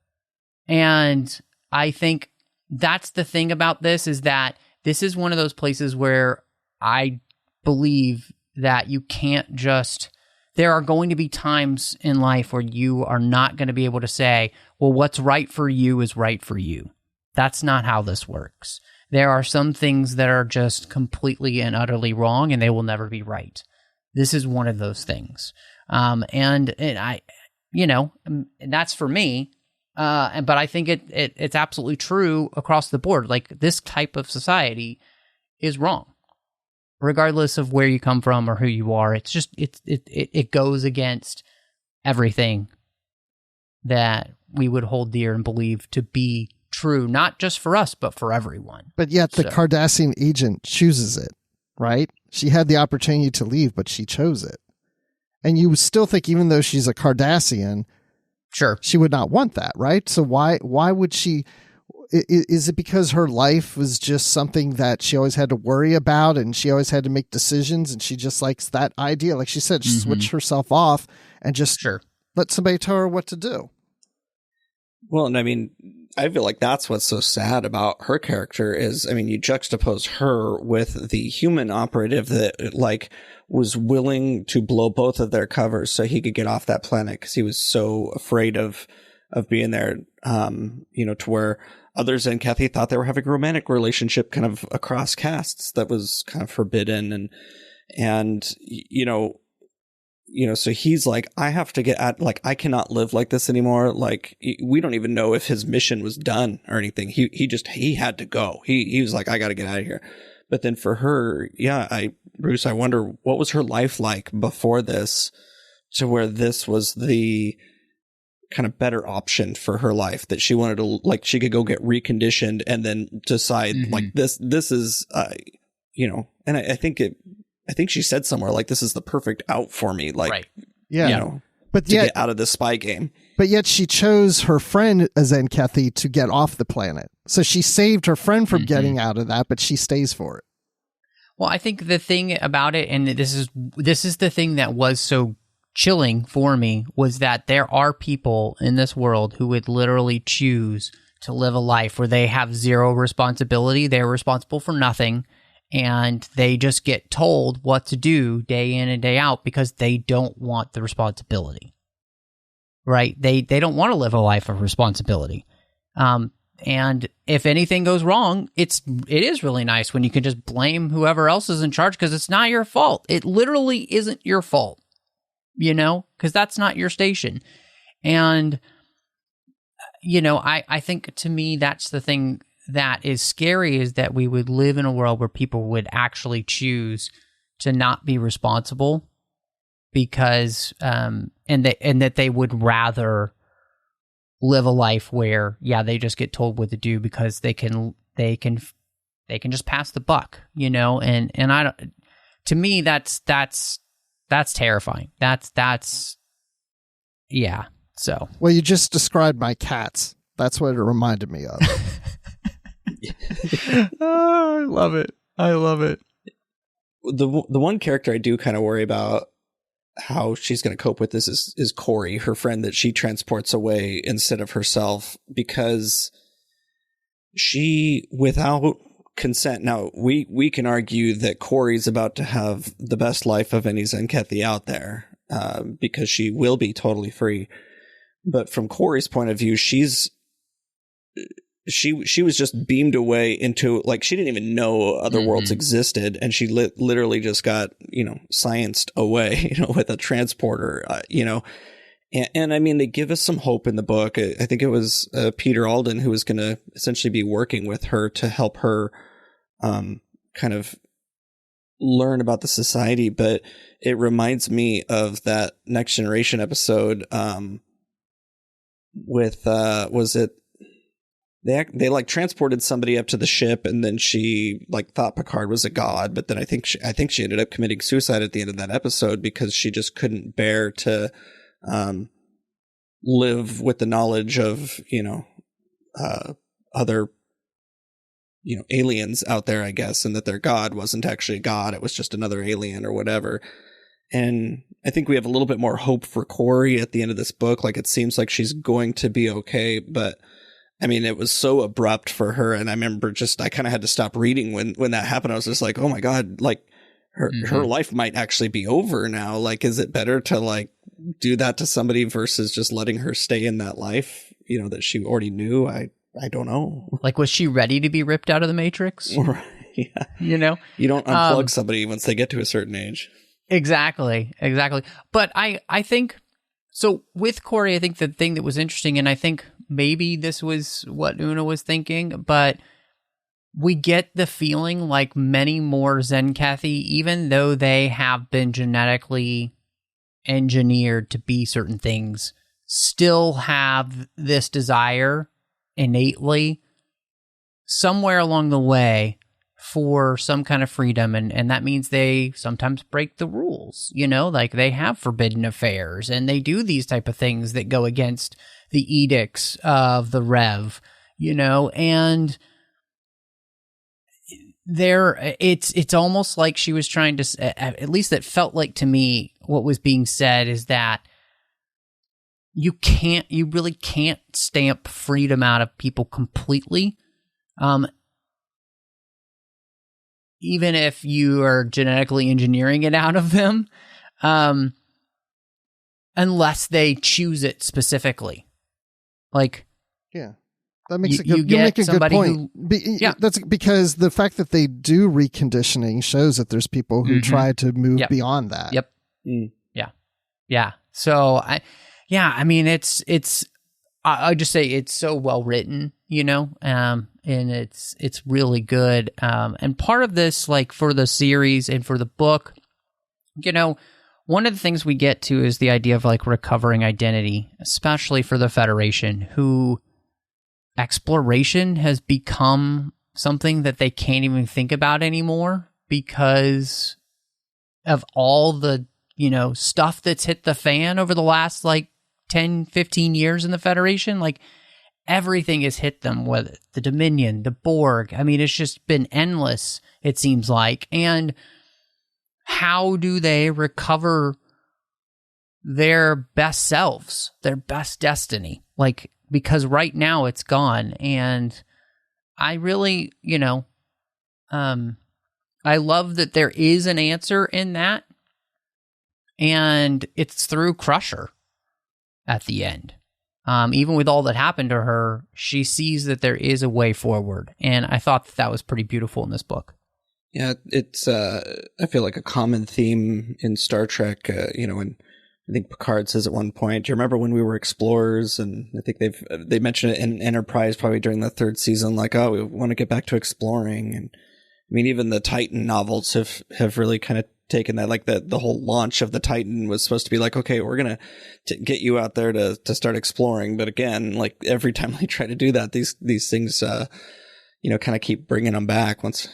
B: And I think that's the thing about this, is that this is one of those places where I believe that you can't just... There are going to be times in life where you are not going to be able to say, well, what's right for you is right for you. That's not how this works. There are some things that are just completely and utterly wrong, and they will never be right. This is one of those things. And that's for me. But I think it's absolutely true across the board. Like, this type of society is wrong, regardless of where you come from or who you are. It's just, it goes against everything that we would hold dear and believe to be true, not just for us, but for everyone.
E: But yet the Cardassian agent chooses it, right? She had the opportunity to leave, but she chose it. And you still think, even though she's a Cardassian,
B: sure,
E: she would not want that, right? So why would she... is it because her life was just something that she always had to worry about and she always had to make decisions and she just likes that idea? Like she said, switch herself off and just let somebody tell her what to do.
F: Well, and I mean, I feel like that's what's so sad about her character is, I mean, you juxtapose her with the human operative that like was willing to blow both of their covers so he could get off that planet because he was so afraid of being there, you know, to where others in Tzenkethi thought they were having a romantic relationship kind of across castes that was kind of forbidden. And, you know, so he's like, I have to get out, like, I cannot live like this anymore. Like, we don't even know if his mission was done or anything. He had to go. He was like, I got to get out of here. But then for her, Bruce, I wonder what was her life like before this to where this was the kind of better option for her life that she wanted to, like, she could go get reconditioned and then decide like this is, you know, and I think she said somewhere like, this is the perfect out for me. Like, you know, but to get out of the spy game. But
E: yet she chose her friend Tzenkethi to get off the planet. So she saved her friend from getting out of that, but she stays for it.
B: Well, I think the thing about it, and this is the thing that was so chilling for me, was that there are people in this world who would literally choose to live a life where they have zero responsibility. They're responsible for nothing. And they just get told what to do day in and day out because they don't want the responsibility, right? They don't want to live a life of responsibility. And if anything goes wrong, it is really nice when you can just blame whoever else is in charge because it's not your fault. It literally isn't your fault, you know, because that's not your station. And, you know, I think to me, that's the thing that is scary, is that we would live in a world where people would actually choose to not be responsible because and that they would rather live a life where they just get told what to do because they can just pass the buck, you know. And I don't, to me that's terrifying. That's so.
E: Well, you just described my cats. That's what it reminded me of.
B: Oh, I love it.
F: The one character I do kind of worry about how she's going to cope with this is Corey, her friend that she transports away instead of herself, because she, without consent, now we can argue that Corey's about to have the best life of any Tzenkethi out there because she will be totally free. But from Corey's point of view, she was just beamed away into, like, she didn't even know other worlds existed, and she literally just got, you know, scienced away, you know, with a transporter, you know. And I mean, they give us some hope in the book. I think it was Peter Alden who was going to essentially be working with her to help her kind of learn about the society. But it reminds me of that Next Generation episode with, was it, They like transported somebody up to the ship, and then she like thought Picard was a god, but then I think she ended up committing suicide at the end of that episode because she just couldn't bear to live with the knowledge of, you know, other, you know, aliens out there, I guess, and that their god wasn't actually a god; it was just another alien or whatever. And I think we have a little bit more hope for Corey at the end of this book. Like, it seems like she's going to be okay, but I mean, it was so abrupt for her. And I remember I kind of had to stop reading when that happened. I was just like, oh my God, like her life might actually be over now. Like, is it better to like do that to somebody versus just letting her stay in that life, you know, that she already knew? I don't know.
B: Like, was she ready to be ripped out of the Matrix?
F: Yeah.
B: You know,
F: you don't unplug somebody once they get to a certain age.
B: Exactly. But I think, so with Corey, I think the thing that was interesting, and I think maybe this was what Una was thinking, but we get the feeling like many more Tzenkethi, even though they have been genetically engineered to be certain things, still have this desire innately somewhere along the way for some kind of freedom, and that means they sometimes break the rules, you know, like they have forbidden affairs and they do these type of things that go against the edicts of the Rev, and it's almost like she was trying to, at least it felt like to me, what was being said is that you really can't stamp freedom out of people completely. Even if you are genetically engineering it out of them, unless they choose it specifically. Like,
E: yeah, that makes you make a good point. That's because the fact that they do reconditioning shows that there's people who try to move beyond that.
B: Yep. Yeah. So I mean, I just say it's so well written, and it's really good. And part of this, like for the series and for the book, one of the things we get to is the idea of like recovering identity, especially for the Federation, who exploration has become something that they can't even think about anymore because of all the, stuff that's hit the fan over the last like 10, 15 years in the Federation. Like everything has hit them, whether the Dominion, the Borg. I mean, it's just been endless, it seems like. And how do they recover their best selves, their best destiny? Like, because right now it's gone. And I really, I love that there is an answer in that. And it's through Crusher at the end. Even with all that happened to her, she sees that there is a way forward. And I thought that was pretty beautiful in this book.
F: Yeah, it's, I feel like a common theme in Star Trek, and I think Picard says at one point, do you remember when we were explorers? And I think they mentioned it in Enterprise probably during the third season, like, oh, we want to get back to exploring. And I mean, even the Titan novels have really kind of taken that, like the whole launch of the Titan was supposed to be like, okay, we're going to get you out there to start exploring. But again, like every time they try to do that, these things, kind of keep bringing them back. Once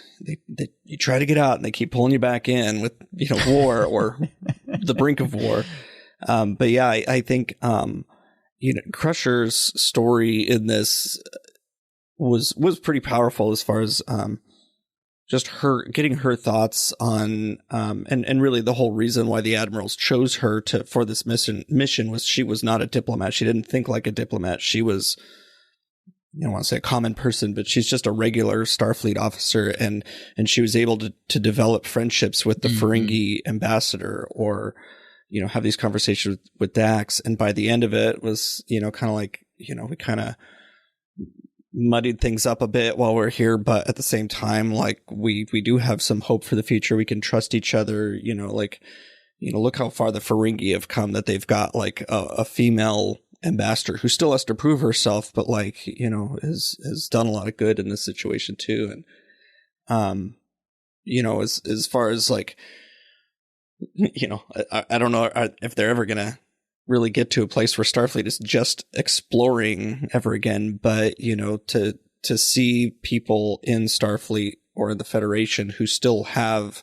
F: you try to get out and they keep pulling you back in with, war or the brink of war. But yeah, I think, Crusher's story in this was pretty powerful as far as, just her getting her thoughts on, and really the whole reason why the admirals chose her for this mission was she was not a diplomat. She didn't think like a diplomat. She was, I don't want to say a common person, but she's just a regular Starfleet officer. And she was able to develop friendships with the Ferengi ambassador or, have these conversations with Dax. And by the end of it was, kind of like, we kind of muddied things up a bit while we're here, but at the same time, like we do have some hope for the future. We can trust each other, look how far the Ferengi have come, that they've got like a female ambassador who still has to prove herself, but like, has done a lot of good in this situation too. And, as far as like, I don't know if they're ever going to really get to a place where Starfleet is just exploring ever again. But, to see people in Starfleet or in the Federation who still have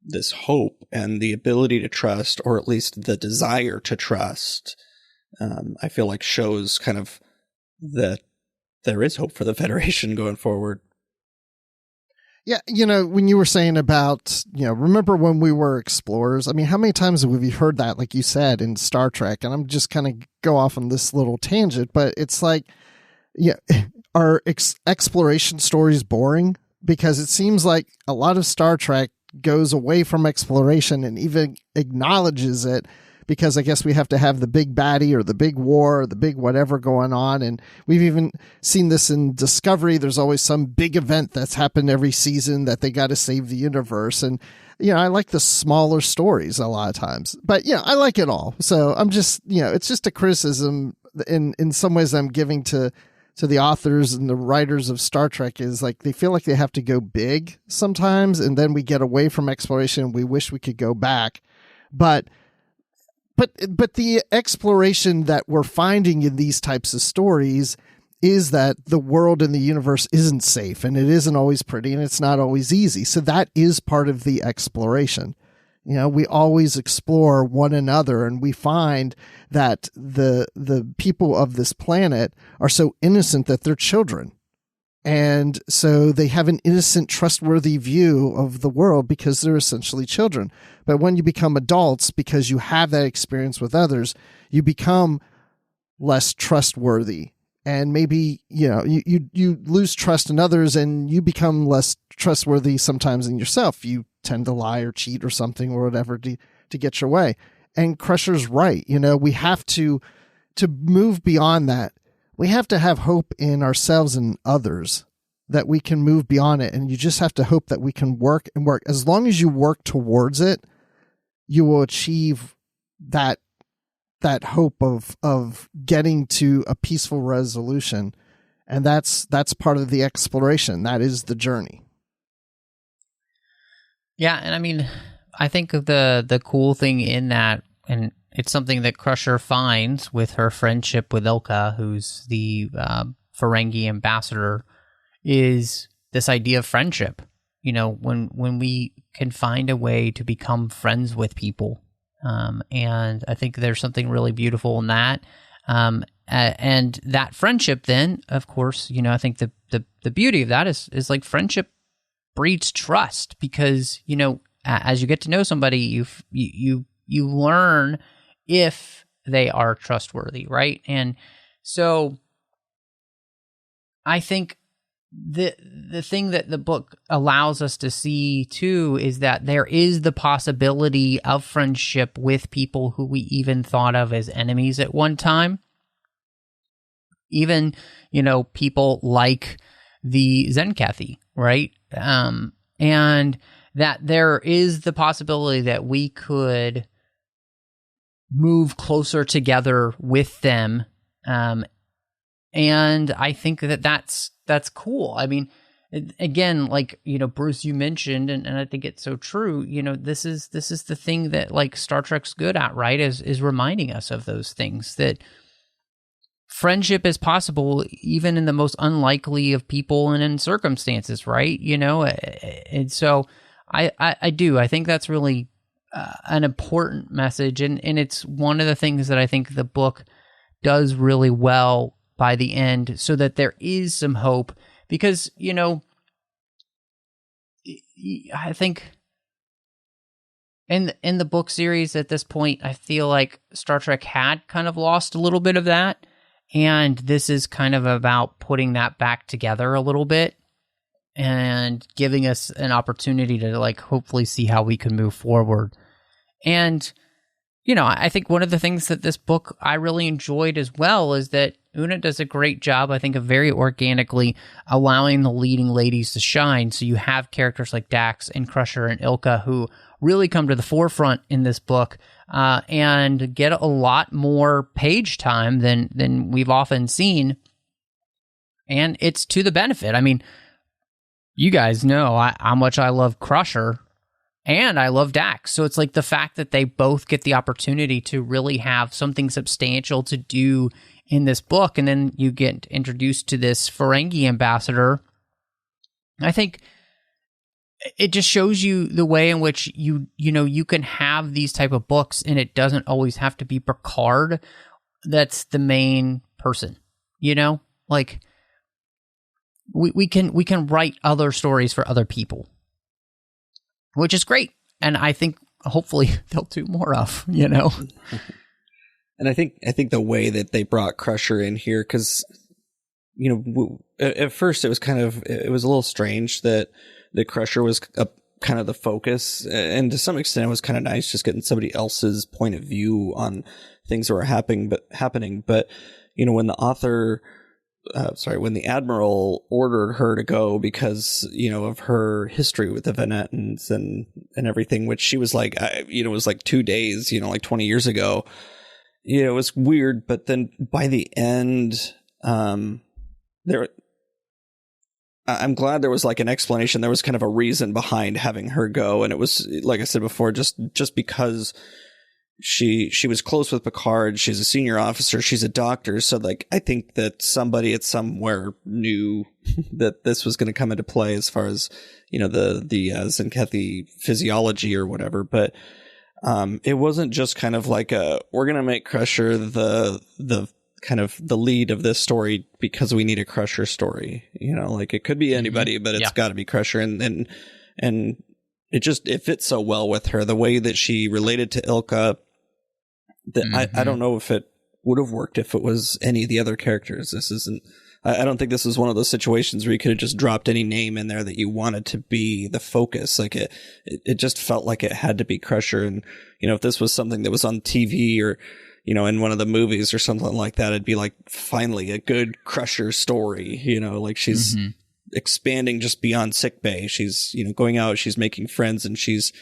F: this hope and the ability to trust, or at least the desire to trust, I feel like shows kind of that there is hope for the Federation going forward.
E: Yeah, when you were saying about, remember when we were explorers? I mean, how many times have we heard that, like you said, in Star Trek? And I'm just kind of go off on this little tangent, but it's like, are exploration stories boring? Because it seems like a lot of Star Trek goes away from exploration and even acknowledges it, because I guess we have to have the big baddie or the big war or the big whatever going on. And we've even seen this in Discovery. There's always some big event that's happened every season that they got to save the universe. And, I like the smaller stories a lot of times, but I like it all. So I'm just, it's just a criticism in some ways I'm giving to the authors and the writers of Star Trek, is like, they feel like they have to go big sometimes. And then we get away from exploration. We wish we could go back, But the exploration that we're finding in these types of stories is that the world and the universe isn't safe, and it isn't always pretty, and it's not always easy. So that is part of the exploration. You know, we always explore one another, and we find that the people of this planet are so innocent that they're children. And so they have an innocent, trustworthy view of the world because they're essentially children. But when you become adults, because you have that experience with others, you become less trustworthy. And maybe, you know, you lose trust in others, and you become less trustworthy sometimes in yourself. You tend to lie or cheat or something or whatever to get your way. And Crusher's right. You know, we have to move beyond that. We have to have hope in ourselves and others that we can move beyond it. And you just have to hope that we can work and work. As long as you work towards it, you will achieve that hope of getting to a peaceful resolution. And that's part of the exploration. That is the journey.
B: Yeah, and I mean, I think the cool thing in that, and it's something that Crusher finds with her friendship with Ilka, who's the Ferengi ambassador, is this idea of friendship. You know, when we can find a way to become friends with people. And I think there's something really beautiful in that. And that friendship then, of course, you know, I think the beauty of that is like friendship breeds trust, because, you know, as you get to know somebody, you learn if they are trustworthy, right? And so I think the thing that the book allows us to see too is that there is the possibility of friendship with people who we even thought of as enemies at one time. Even, you know, people like the Tzenkethi, right? And that there is the possibility that we could move closer together with them. And I think that's cool. I mean, again, like, you know, Bruce, you mentioned, and I think it's so true, you know, this is the thing that like Star Trek's good at, right? Is reminding us of those things, that friendship is possible even in the most unlikely of people and in circumstances, right? You know, and so I think that's really an important message, and it's one of the things that I think the book does really well by the end, so that there is some hope, because, you know, I think in the book series at this point, I feel like Star Trek had kind of lost a little bit of that, and this is kind of about putting that back together a little bit and giving us an opportunity to like hopefully see how we can move forward. And, you know, I think one of the things that this book I really enjoyed as well is that Una does a great job, I think, of very organically allowing the leading ladies to shine. So you have characters like Dax and Crusher and Ilka who really come to the forefront in this book and get a lot more page time than we've often seen. And it's to the benefit. I mean, you guys know how much I love Crusher and I love Dax. So it's like the fact that they both get the opportunity to really have something substantial to do in this book, and then you get introduced to this Ferengi ambassador. I think it just shows you the way in which you can have these type of books, and it doesn't always have to be Picard that's the main person. You know, like we can write other stories for other people, which is great, and I think hopefully they'll do more of. You know.
F: And I think the way that they brought Crusher in here, because, you know, at first it was a little strange that Crusher was kind of the focus, and to some extent it was kind of nice just getting somebody else's point of view on things that were happening. But you know, when the Admiral ordered her to go because, you know, of her history with the Venetans and everything, which she was like, it was like 2 days, you know, like 20 years ago. You know, it was weird, but then by the end, I'm glad there was like an explanation. There was kind of a reason behind having her go, and it was, like I said before, just because she was close with Picard. She's a senior officer. She's a doctor. So like, I think that somebody at somewhere knew that this was going to come into play as far as, the Tzenkethi physiology or whatever. But it wasn't just kind of like we're going to make Crusher the kind of the lead of this story because we need a Crusher story. Like it could be anybody, but it's got to be Crusher. And it fits so well with her, the way that she related to Ilka, that I don't know if it would have worked if it was any of the other characters. I don't think this is one of those situations where you could have just dropped any name in there that you wanted to be the focus. Like it just felt like it had to be Crusher. And, if this was something that was on TV or, in one of the movies or something like that, it'd be like finally a good Crusher story, like she's expanding just beyond sickbay. She's, going out, she's making friends, and she's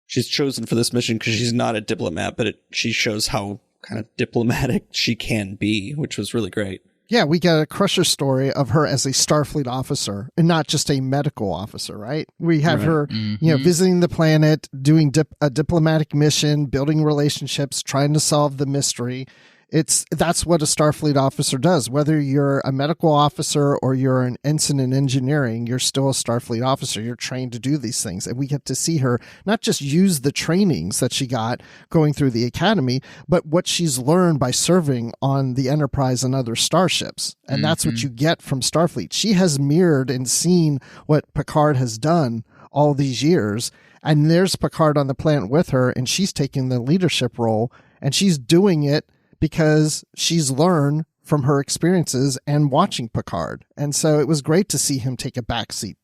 F: chosen for this mission because she's not a diplomat, but she shows how kind of diplomatic she can be, which was really great.
E: Yeah, we get a Crusher story of her as a Starfleet officer and not just a medical officer, right? We have her, visiting the planet, doing a diplomatic mission, building relationships, trying to solve the mystery. That's what a Starfleet officer does. Whether you're a medical officer or you're an ensign in engineering, you're still a Starfleet officer. You're trained to do these things. And we get to see her not just use the trainings that she got going through the academy, but what she's learned by serving on the Enterprise and other starships. And that's what you get from Starfleet. She has mirrored and seen what Picard has done all these years. And there's Picard on the planet with her, and she's taking the leadership role, and she's doing it because she's learned from her experiences and watching Picard. And so it was great to see him take a backseat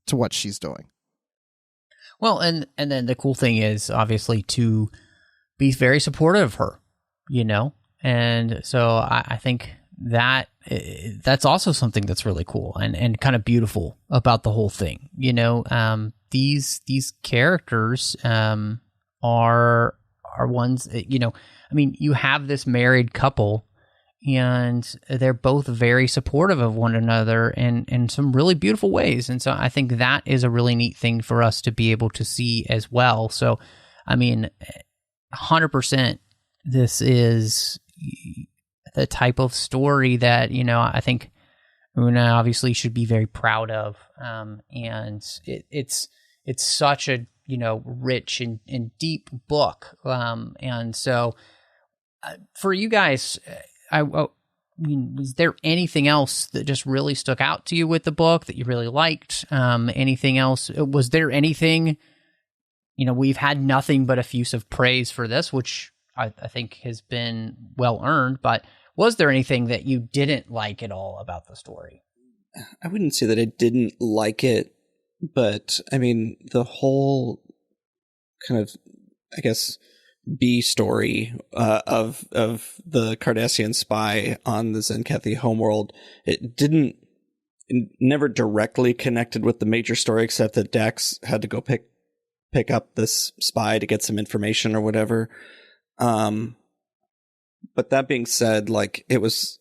E: to what she's doing.
B: Well, and then the cool thing is obviously to be very supportive of her, and so I think that's also something that's really cool and kind of beautiful about the whole thing. These characters are ones, you have this married couple and they're both very supportive of one another in some really beautiful ways. And so I think that is a really neat thing for us to be able to see as well. So, 100%, this is the type of story that, I think Una obviously should be very proud of. And it's such a, rich and deep book. And so for you guys, was there anything else that just really stuck out to you with the book that you really liked? Anything else? Was there anything, we've had nothing but effusive praise for this, which I think has been well earned, but was there anything that you didn't like at all about the story?
F: I wouldn't say that I didn't like it, but the whole kind of, I guess, B story of the Cardassian spy on the Tzenkethi homeworld, it never directly connected with the major story, except that Dax had to go pick up this spy to get some information or whatever. But that being said, like it was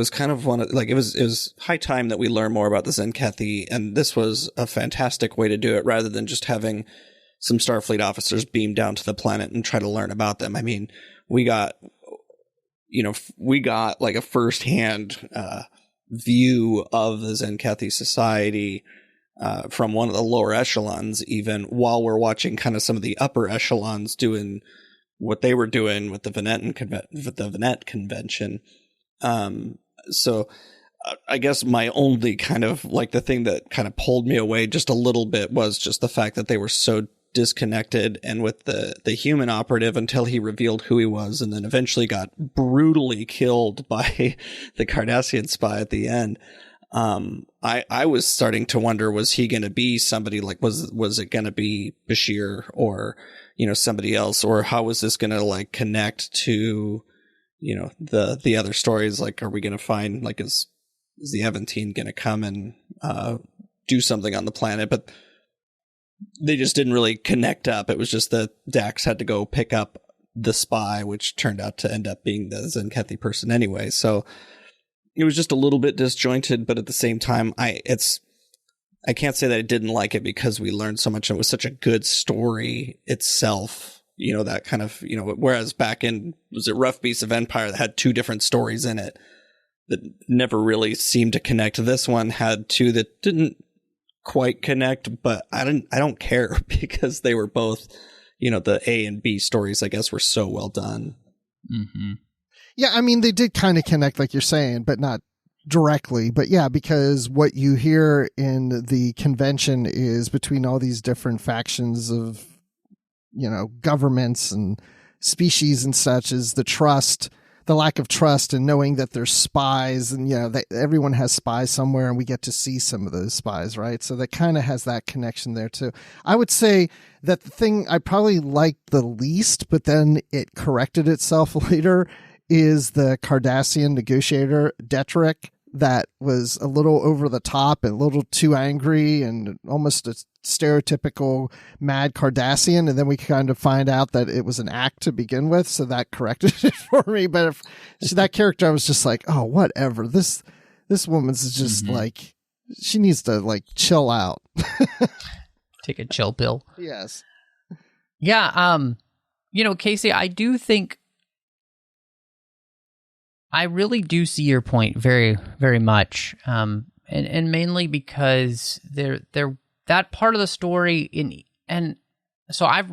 F: kind of it was high time that we learn more about the Tzenkethi, and this was a fantastic way to do it rather than just having some Starfleet officers beam down to the planet and try to learn about them. We got like a firsthand view of the Tzenkethi society from one of the lower echelons, even while we're watching kind of some of the upper echelons doing what they were doing with the Venet convention. So I guess my only kind of like the thing that kind of pulled me away just a little bit was just the fact that they were so disconnected and with the human operative until he revealed who he was, and then eventually got brutally killed by the Cardassian spy at the end. I was starting to wonder, was he going to be somebody like, was it going to be Bashir or, somebody else, or how was this going to like connect to, the other stories? Like, are we going to find, like, is the Aventine going to come and, do something on the planet? But they just didn't really connect up. It was just that Dax had to go pick up the spy, which turned out to end up being the Tzenkethi person anyway. So it was just a little bit disjointed, but at the same time, I can't say that I didn't like it because we learned so much and it was such a good story itself. that kind of, whereas back in, was it Rough Beasts of Empire that had two different stories in it that never really seemed to connect. This one had two that didn't quite connect, but I don't care because they were both, the A and B stories, I guess, were so well done.
B: Mm-hmm.
E: Yeah, I mean, they did kind of connect, like you're saying, but not directly. But yeah, because what you hear in the convention is between all these different factions of, governments and species and such, is the lack of trust and knowing that there's spies and, that everyone has spies somewhere and we get to see some of those spies, right? So that kind of has that connection there too. I would say that the thing I probably liked the least, but then it corrected itself later, is the Cardassian negotiator, Detrick, that was a little over the top and a little too angry and almost a stereotypical mad Cardassian. And then we kind of find out that it was an act to begin with. So that corrected it for me. But that character, I was just like, oh, whatever. This woman's just like, she needs to like chill out.
B: Take a chill pill.
E: Yes.
B: Yeah. Casey, I do think, I really do see your point very, very much, and mainly because that part of the story and so I've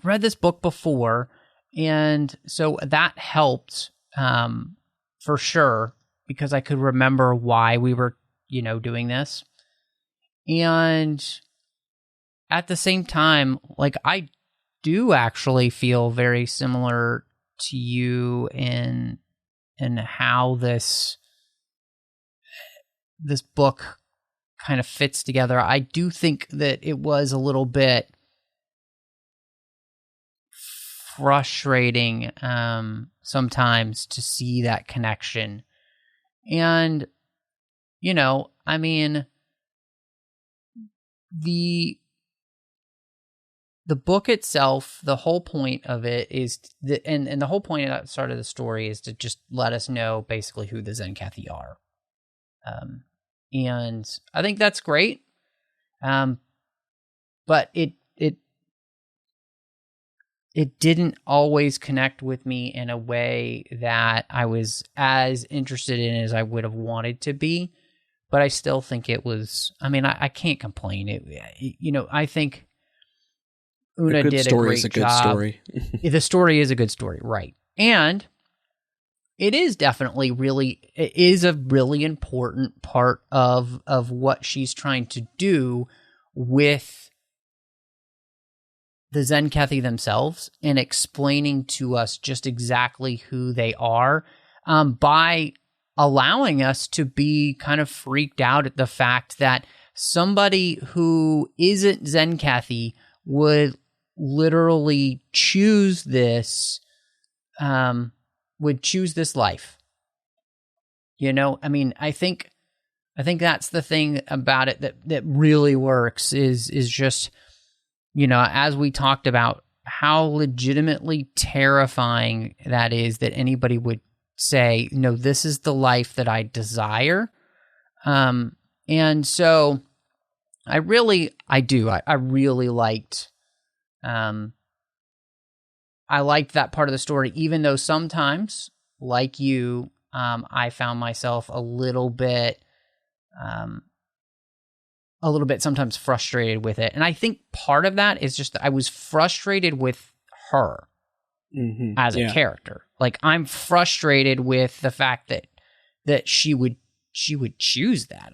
B: read this book before, and so that helped for sure because I could remember why we were doing this, and at the same time, like I do actually feel very similar to you in how this book kind of fits together. I do think that it was a little bit frustrating sometimes to see that connection. And, I mean, the book itself, the whole point of it is, and the whole point of that start of the story is to just let us know basically who the Tzenkethi are. And I think that's great. But it didn't always connect with me in a way that I was as interested in as I would have wanted to be. But I still think it was, I can't complain. I think Una did a great job.
F: Good story.
B: The story is a good story, right? And it is definitely a really important part of what she's trying to do with the Tzenkethi themselves and explaining to us just exactly who they are, by allowing us to be kind of freaked out at the fact that somebody who isn't Tzenkethi would literally choose this life. I think that's the thing about it that really works is just, as we talked about, how legitimately terrifying that is that anybody would say, no, this is the life that I desire. And so I really liked I liked that part of the story, even though sometimes, like you, I found myself a little bit sometimes frustrated with it. And I think part of that is just that I was frustrated with her as a character. Like, I'm frustrated with the fact that she would choose that.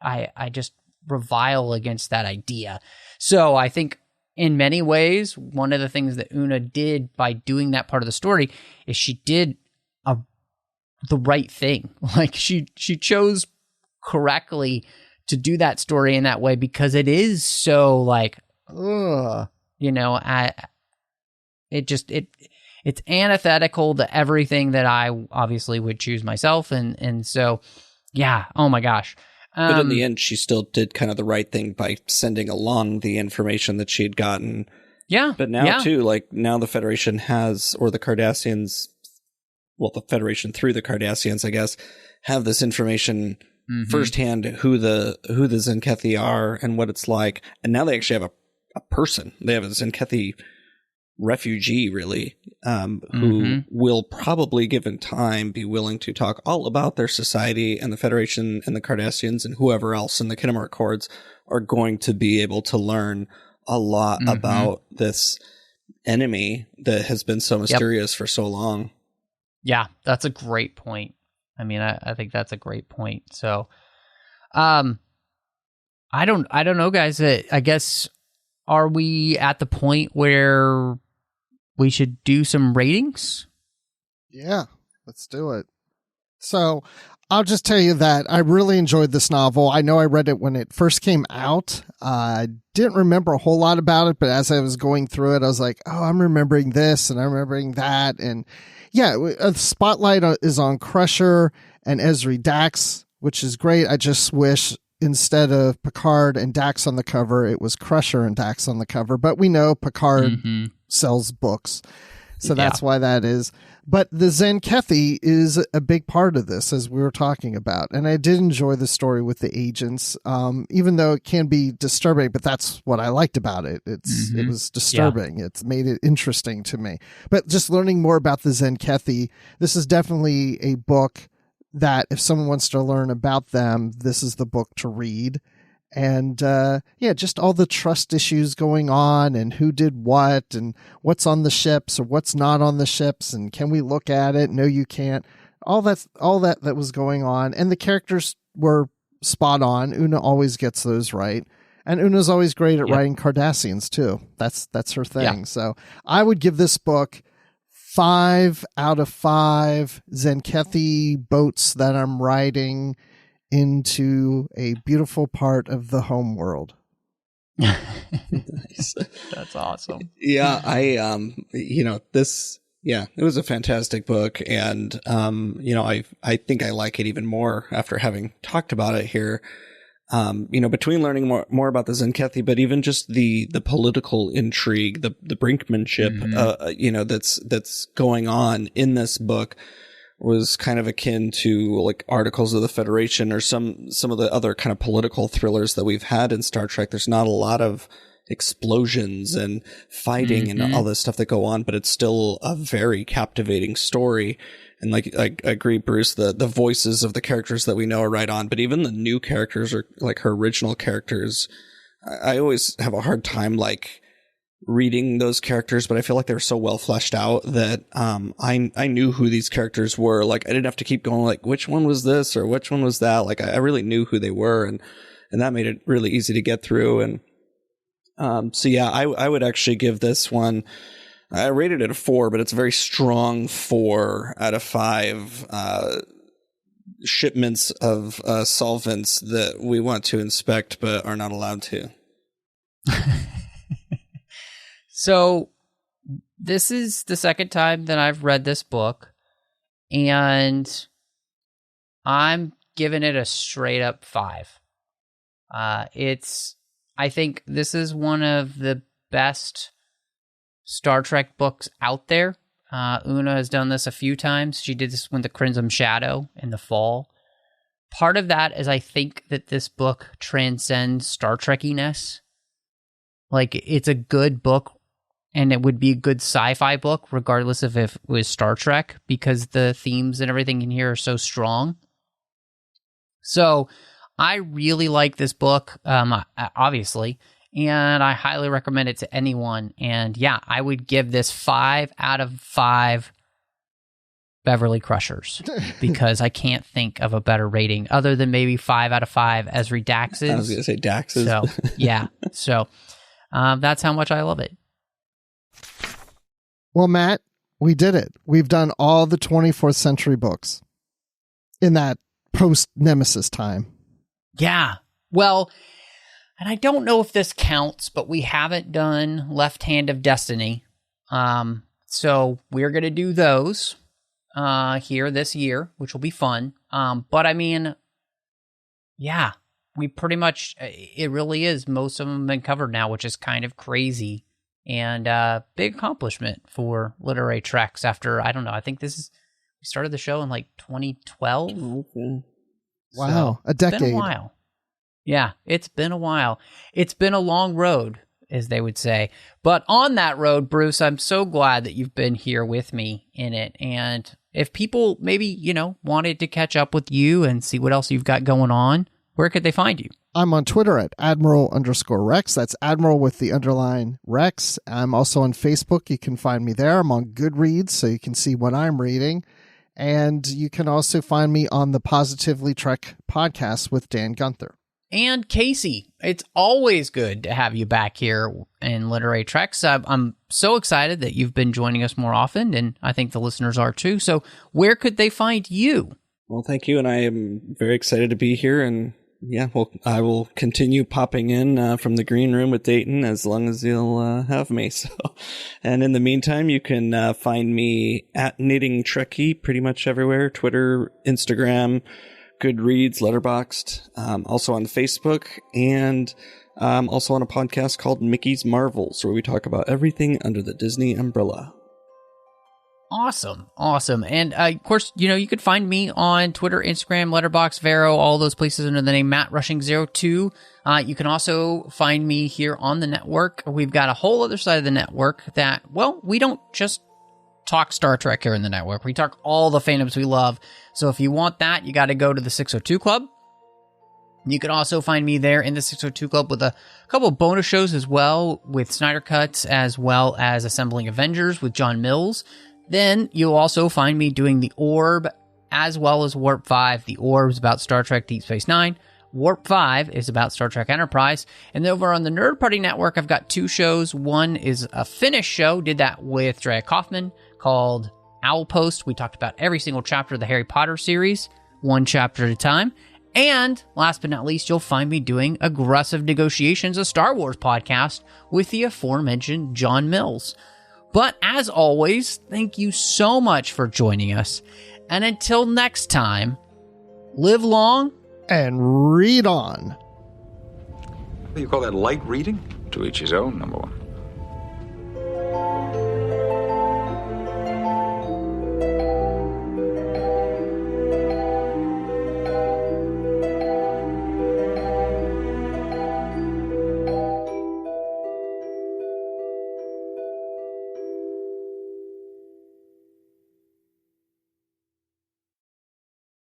B: I just revile against that idea. So I think in many ways, one of the things that Una did by doing that part of the story is she did the right thing. Like, she chose correctly to do that story in that way because it is so like, it's antithetical to everything that I obviously would choose myself. And so, yeah, oh my gosh.
F: But in the end, she still did kind of the right thing by sending along the information that she had gotten.
B: Yeah.
F: But now, too, like, now the Federation has, or the Cardassians, well, the Federation through the Cardassians, I guess, have this information firsthand, who the Tzenkethi are and what it's like. And now they actually have a person. They have a Tzenkethi refugee, really, who will probably, given time, be willing to talk all about their society, and the Federation and the Cardassians and whoever else in the Khitomer Accords are going to be able to learn a lot about this enemy that has been so mysterious for so long.
B: Yeah, that's a great point. I mean, I think that's a great point. So, I don't know, guys. I guess, are we at the point where we should do some ratings?
E: Yeah, let's do it. So I'll just tell you that I really enjoyed this novel. I know I read it when it first came out. I didn't remember a whole lot about it, but as I was going through it, I was like, oh, I'm remembering this and I'm remembering that. And yeah, a spotlight is on Crusher and Ezri Dax, which is great. I just wish instead of Picard and Dax on the cover, it was Crusher and Dax on the cover. But we know Picard sells books, so that's why that is. But the Tzenkethi is a big part of this, as we were talking about. And I did enjoy the story with the agents, even though it can be disturbing, but that's what I liked about it. It was disturbing. It's made it interesting to me. But just learning more about the Tzenkethi, this is definitely a book that if someone wants to learn about them, this is the book to read. And just all the trust issues going on and who did what and what's on the ships or what's not on the ships and can we look at it? No, you can't. All that was going on, and the characters were spot on. Una always gets those right, and Una's always great at writing Cardassians too. That's her thing. So I would give this book 5 out of 5 Tzenkethi boats that I'm riding into a beautiful part of the home world.
F: Nice.
B: That's awesome.
F: Yeah, it was a fantastic book, and I think I like it even more after having talked about it here. Between learning more about the Tzenkethi, but even just the political intrigue, the brinkmanship, that's going on in this book was kind of akin to like Articles of the Federation or some of the other kind of political thrillers that we've had in Star Trek. There's not a lot of explosions and fighting and all this stuff that go on, but it's still a very captivating story. And like, I agree, Bruce, the voices of the characters that we know are right on, but even the new characters are like her original characters. I always have a hard time like reading those characters, but I feel like they were so well fleshed out that I knew who these characters were. Like I didn't have to keep going like which one was this or which one was that. Like I really knew who they were, and that made it really easy to get through. And I would actually give this one, I rated it a 4, but it's a very strong 4 out of 5 shipments of solvents that we want to inspect but are not allowed to.
B: So this is the second time that I've read this book, and I'm giving it a straight up 5. I think this is one of the best Star Trek books out there. Una has done this a few times. She did this with the Crimson Shadow in the fall. Part of that is I think that this book transcends Star Trek-iness. Like, it's a good book, and it would be a good sci-fi book, regardless of if it was Star Trek, because the themes and everything in here are so strong. So I really like this book, obviously, and I highly recommend it to anyone. And yeah, I would give this 5 out of 5 Beverly Crushers, because I can't think of a better rating other than maybe 5 out of 5 Ezri Dax's.
F: I was going to say Dax's.
B: So, yeah. So that's how much I love it.
E: Well, Matt, we did it. We've done all the 24th century books in that post-Nemesis time.
B: Yeah. Well, and I don't know if this counts, but we haven't done Left Hand of Destiny. So we're going to do those here this year, which will be fun. But I mean, yeah, we pretty much, it really is. Most of them have been covered now, which is kind of crazy. And big accomplishment for Literary Treks after, I don't know, I think we started the show in like 2012.
E: Wow,
B: so
E: a decade.
B: It's been a while. Yeah, it's been a while. It's been a long road. as they would say. But on that road, Bruce, I'm so glad that you've been here with me in it. And if people maybe, wanted to catch up with you and see what else you've got going on, where could they find you?
E: I'm on Twitter at Admiral_Rex. That's Admiral with the underline Rex. I'm also on Facebook. You can find me there. I'm on Goodreads, so you can see what I'm reading. And you can also find me on the Positively Trek podcast with Dan Gunther.
B: And Casey, it's always good to have you back here in Literary Treks. I'm so excited that you've been joining us more often, and I think the listeners are too. So where could they find you?
F: Well, thank you, and I am very excited to be here, and I will continue popping in from the green room with Dayton as long as you'll have me. So, and in the meantime, you can find me at Knitting Trekkie pretty much everywhere: Twitter, Instagram, Goodreads, Letterboxd, also on Facebook, and also on a podcast called Mickey's Marvels, where we talk about everything under the Disney umbrella.
B: Awesome. And of course, you could find me on Twitter, Instagram, Letterboxd, Vero, all those places under the name MattRushing02. You can also find me here on the network. We've got a whole other side of the network that, we don't just talk Star Trek here in the network. We talk all the fandoms we love. So if you want that, you got to go to the 602 Club. You can also find me there in the 602 Club with a couple of bonus shows as well, with Snyder Cuts, as well as Assembling Avengers with John Mills. Then you'll also find me doing The Orb, as well as Warp 5. The Orb is about Star Trek Deep Space Nine. Warp 5 is about Star Trek Enterprise. And then over on the Nerd Party Network, I've got two shows. One is a Finnish show, did that with Drea Kaufman, called Owlpost. We talked about every single chapter of the Harry Potter series, one chapter at a time. And last but not least, you'll find me doing Aggressive Negotiations, a Star Wars podcast with the aforementioned John Mills. But as always, thank you so much for joining us. And until next time, live long
E: and read on.
D: What do you call that, light reading? To each his own, number one.